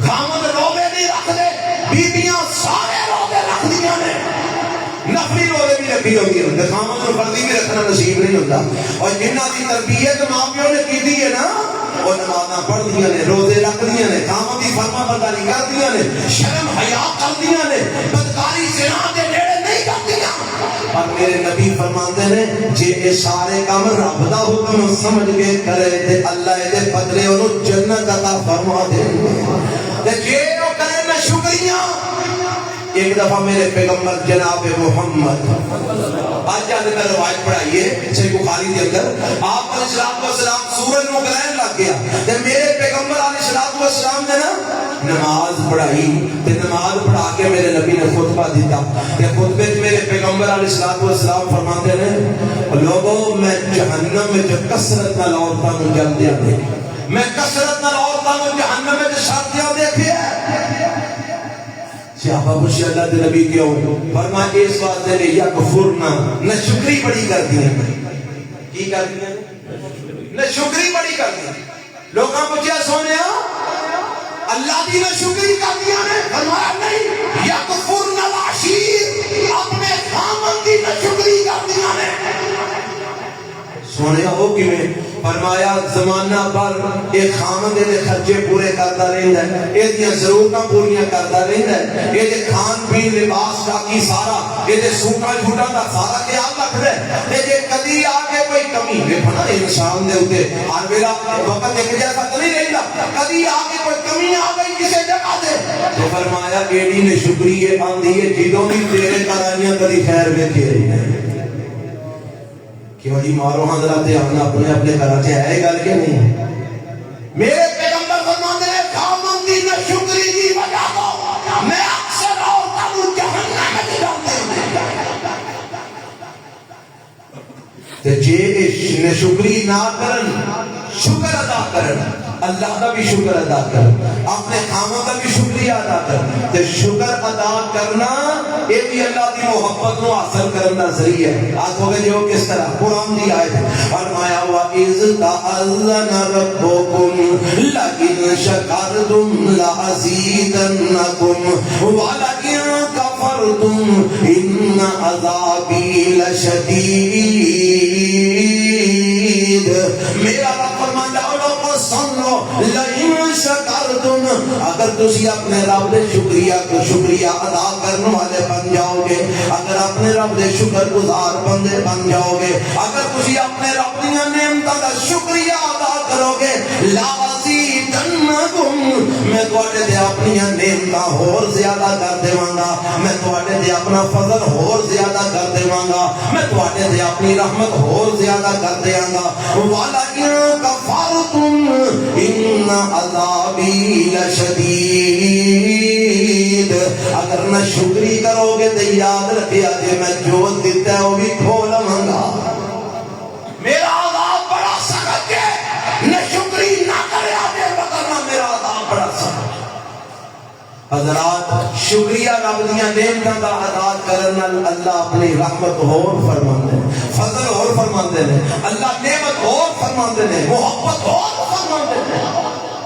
خامد روزے نہیں رکھتے، بیبیاں سارے روزے رکھدیاں نے، نفلی روزے بھی رکھی ہوتی ہیں. خامد کو فرضی بھی رکھنا نصیب نہیں ہوتا. اور جنہاں دی تربیت ماں پیو نے کی ہے نا، وہ نمازاں پڑھدیاں نے، روزے رکھدیاں نے، خامد دی فرما برداری کردیاں نے، شرم حیا کردیاں نے، بدکاری زنا دے نیڑے نہیں کردیاں. اور میرے نبی فرماتے ہیں جے اے سارے کام رب دا حکم سمجھ کے کرے تے اللہ دے بدلے انہوں جنت عطا فرما دے. تے جے او کرے نہ شکریہ. ایک دفعہ میرے پیغمبر جناب محمد آج جانے میں روایت پڑھائیے صحیح بخاری کے اندر، آپ علیہ السلام سورج کو گرہن لگ گیا تے میرے پیغمبر علیہ السلام نے نا نماز پڑھائی تے نماز پڑھا کے میرے نبی نے خطبہ دیتا تے خطبے میں میرے پیغمبر علیہ السلام فرماتے ہیں لوگوں میں جہنم میں جو کثرت نال عورتاں نوں جلدیاں دیکھے، میں کثرت نال عورتاں نوں جہنم میں شادیاں دیکھے. صحابہ پوچھے اللہ دے نبی کیوں؟ فرمایا اس واسطے نے یکفرنا، نہ شکری بڑی کرتی ہیں. کی کرتی ہیں؟ نہ شکری بڑی کرتی ہیں. لوگاں پوچھے سونیا اللہ دی نہ شکری کرتی ہیں؟ فرمایا نہیں، یکفرنا العشیر، اپنے خامن دی نہ شکری کرتی ہیں. سونے ہو کہ میں فرمایا زمانہ پر ایک خامن دے خرچے پورے کرتا رہتا ہے، یہ دیا ضرورتاں پوریاں کرتا رہتا ہے، یہ دے کھان پین لباس کا کی سارا، یہ دے سوٹا جھوٹا کا سارا خیال رکھتا ہے. یہ کدی آگے کوئی کمی دیکھنا انسان دے ہوتے ہر ویلا وقت ایک جیسا تو نہیں رہتا، کدی آگے کوئی کمی آ گئی کسی جگہ دے تو فرمایا ایڈی نے شکریہ آندھی ہے جدوں بھی تیرے کرائیاں کدی خیر ویکھے رہی ہے. کیوں جی مارو حضرات ہم اپنے اپنے گھر سے ہے گل کے نہیں. میرے پیغمبر فرماتے ہیں خامن دی نہ شکری دی وجہ تو میں اکثر عورتوں کو جہنم میں ڈالتے ہیں. تے جے نہ شکری نہ کرن، شکر ادا کرن، اللہ کا بھی شکر ادا کرن، اپنے خامن کا بھی شکریہ ادا کرن. تے شکر ادا کرنا یہ بھی اللہ کی محبت کو حاصل کرنا ذریعہ ہے. آج ہوگے جو کس طرح قرآن دی آیت فرمایا وَإِذْ تَأَذَّنَ رَبُّكُمْ لَئِنْ شَكَرْتُمْ لَأَزِيدَنَّكُمْ وَلَئِنْ كَفَرْتُمْ إِنَّ عَذَابِي لَشَدِيدٌ. میرا رب فرماتا ہے لوگوں سن لو لئن شکرتم، اگر تسی اپنے رب دے شکریہ ادا کرنے والے بن جاؤ گے، اگر اپنے رب دے شکر گزار بندے بن جاؤ گے، اگر تسی اپنے رب دی نعمتاں دا شکریہ ادا کرو گے، لازیدنکم، میں تواڈے تے اپنی نعمتاں ہور زیادہ کر دیواں گا، میں تواڈے تے اپنا فضل ہور زیادہ کر دیواں گا، میں تواڈے تے اپنی رحمت ہور زیادہ کر دیاں گا. وَلَئِن كَفَرْتُمْ إِنَّ عَذَابِي لَشَدِيدٌ. اگر نہ شکری کرو گے تو یاد رکھیا جے میں جو دیتا ہے وہ بھی کھو لواں گا. میرا عذاب بڑا سخت ہے، نہ شکری نہ کرے آگے وگرنہ میرا عذاب بڑا سخت. حضرات شکریہ رب دیاں نعمتاں دا ادا کرن نال اللہ اپنی رحمت اور فرماندے ہیں، فضل اور فرماندے ہیں، اللہ نعمت اور فرماندے ہیں، محبت اور فرماندے ہیں.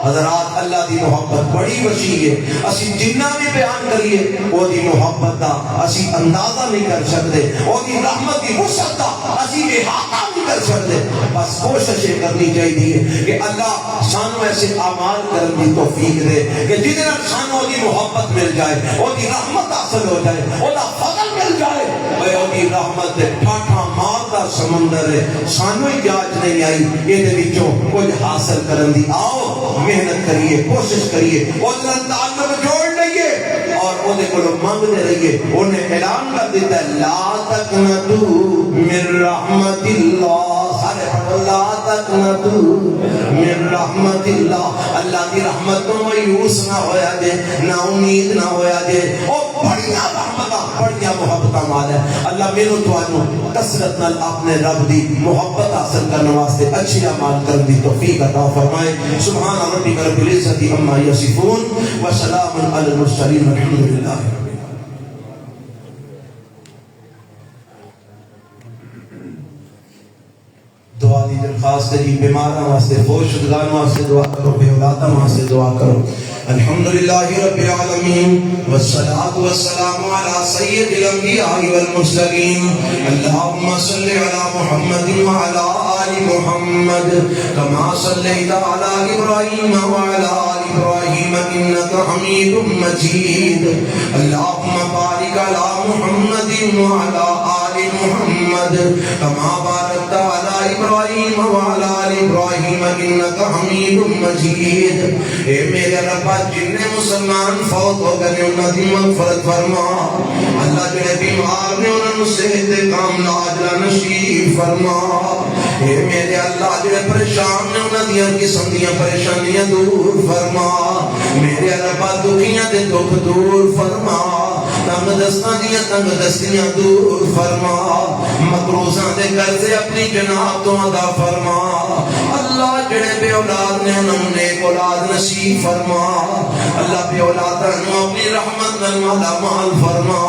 حضرات اللہ دی محبت بڑی وسیع ہے، اسی جنہ بھی بیان کریے وہ دی محبت دا اسی اندازہ نہیں کر سکتے، وہ دی رحمت دی وسعت دا اسی احاطہ نہیں کر سکتے. بس کوششیں کرنی چاہیے کہ اللہ سانو ایسے اعمال کرنے کی توفیق دے کہ جتنا سانو دی محبت مل جائے، وہ دی رحمت حاصل ہو جائے، وہ دا فضل مل جائے. وہ دی رحمت ٹھاٹھا مار دا سمندر ہے، سانو ہی جاج نہیں آئی یہ دے وچوں کچھ حاصل کرن دی. آؤ محنت کریے، کوشش کریے، وہ تعلق جوڑ لئیے اور وہ دے کو مانگتے رہیے. انہیں اعلان کر دیتا ہے لا تقنطوا من رحمت اللہ. سارے پڑھو لا تقنطوا من رحمت اللہ. اللہ دی رحمت تو مایوس نہ ہویا جے, نہ امید نہ ہویا جے. او بڑیاں رحمتاں بڑیاں محبتاں مال ہے. اللہ میرے تانوں کثرت نال اپنے رب دی محبت حاصل کرنے واسطے اچھے اعمال کرنے دی توفیق عطا فرمائے. سبحان ربک رب العزت عما یصفون وسلام علی المرسلین والحمد للہ. دعا دی درخواست ہے جی, بیماراں واسطے, فوت شدگان واسطے دعا کرو, بے اولاداں واسطے دعا کرو. الحمدللہ رب العالمین والصلاة والسلام علی سید الانبیاء والمرسلین. اللہم صلی علی محمد وعلی آل محمد کما صلیت علی ابراہیم وعلی آل ابراہیم انکا حمید مجید. اللہم بارک علی محمد وعلی آل محمد کما بارکت علی ابراہیم وعلی آل ابراہیم انکا حمید مجید. اے میرے رب جن مسلمان فوت ہو گئے انہاں دی مغفرت فرما. اللہ جڑے بیمار نے انہاں نوں صحت کاملہ عاجلہ نصیب فرما. اے میرے اللہ جڑے پریشان نے انہاں دیاں قسم دیاں پریشانیاں دور فرما. میرے رب دکھیاں دے دکھ دور فرما. تنگ دستاں دیاں تنگ دستیاں دور فرما. مقروضاں دے قرضے اپنی جناب تو ادا فرما. اللہ جڑے بے اولاد نے انہاں نے اولاد نصیب فرما. اللہ بے اولاداں نوں اپنی رحمت نال مالا مال فرما.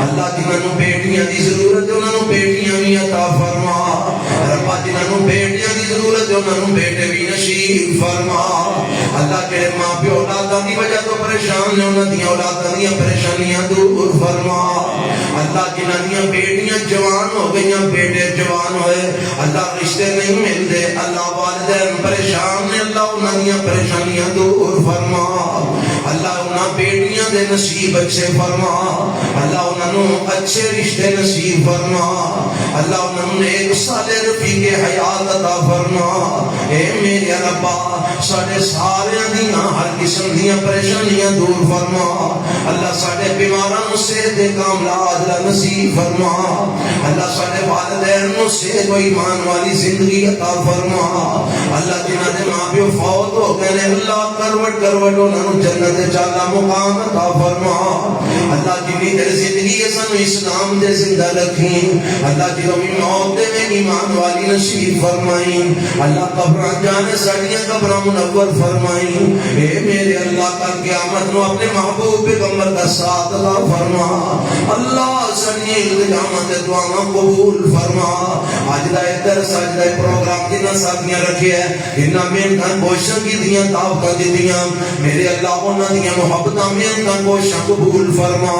اللہ جنہاں نوں بیٹیاں دی ضرورت ہے انہاں نوں بیٹیاں بھی عطا فرما. ربا جنہاں نوں بیٹیاں دی ضرورت ہے انہاں نوں بیٹے بھی نصیب فرما. اللہ جڑے ماں پیو اولاداں دی وجہ تو پریشان نے انہاں دی اولاداں دی پریشانیاں دور فرما. اللہ جنہاں دیاں بیٹیاں جوان ہو گئیاں, بیٹے جوان ہوئے, اللہ رشتے نہیں ملتے, اللہ والدین پریشان نے, اللہ انہاں دیاں پریشانیاں دور فرما. اللہ انہاں بیٹیاں دے نصیب اچھے فرما. اللہ انہاں نوں اچھے رشتے نصیب فرما. اللہ انہاں نوں ایک صالح رفیق حیات عطا فرما. اے میرے ربا ساڈے سارے دیاں ہر قسم دیاں پریشانیاں دور فرما. اللہ ساڈے بیماراں نوں صحت کاملہ عاجلہ نصیب فرما. اللہ ساڈے والدین نوں صحت و ایمان والی زندگی عطا فرما. اللہ جنہاں دے ماں پیو فوت ہو گئے نے, اللہ کروٹ کروٹ انہاں نوں جنت دے چالا مقام عطا فرما. اللہ جنہی دے زندگی سانو اسلام دے زندہ رکھیں. اللہ جنہوں بھی موت دے میں ایمان والی نصیب فرمائیں. اللہ قبران جانے ساڑیاں قبران منور فرمائیں. اے میرے اللہ کا قیامت نو اپنے محبوب پیغمبر کا ساتھ عطا فرما. اللہ سنی التجامت دعاں قبول فرما. آج دا درس آج دا پروگرام جنہ ساتھیاں رکھے ہیں, جنہ محنتاں کوششاں کی دیاں دعوتاں دی دیاں, میرے اللہ انہاں دیاں محبتاں محنتاں کوششاں قبول فرما.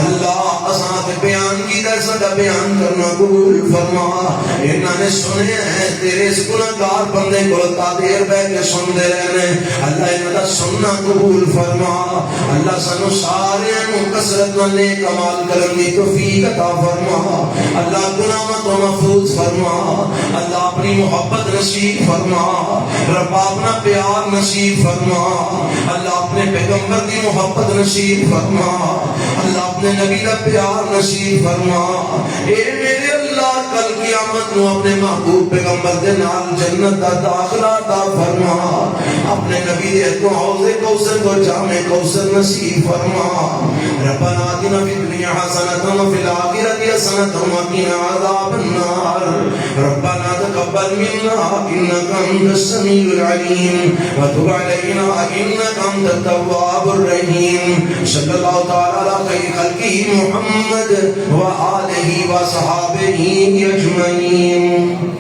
اللہ اساں تے بیان کی در سدا بیان کرنا قبول فرما. انہاں نے سنے ہیں تیرے اس گناہگار بندے کو تا دیر بیٹھ کے سن دے رہنے. اللہ انہاں دا سننا قبول فرما. اللہ سانو سارے نوں کثرت نال نیک اعمال کرن دی توفیق عطا فرما. اللہ گناہاں تو محفوظ فرما. اللہ اپنی محبت نصیب فرما. رب اپنا پیار نصیب فرما. اللہ اپنے پیغمبر کی محبت نصیب فرما. اللہ اپنے نبی کا پیار نصیب فرما. اے میرے اللہ کل قیامت نو اپنے محبوب پیغمبر دے نال جنت دا داخلہ عطا فرما. اپنے نبی دے تو حوض کوثر کو جام کوثر نصیب فرما. ربنا آتنا فی الدنیا حسنۃ وفی الآخرۃ حسنۃ وقنا عذاب النار. ربنا تقبل منا انک انت السمیع العلیم وتب علینا انک انت التواب الرحیم. صلی اللہ تعالی علی خیر خلقہ محمد وآلہ وصحبہ اجمعین.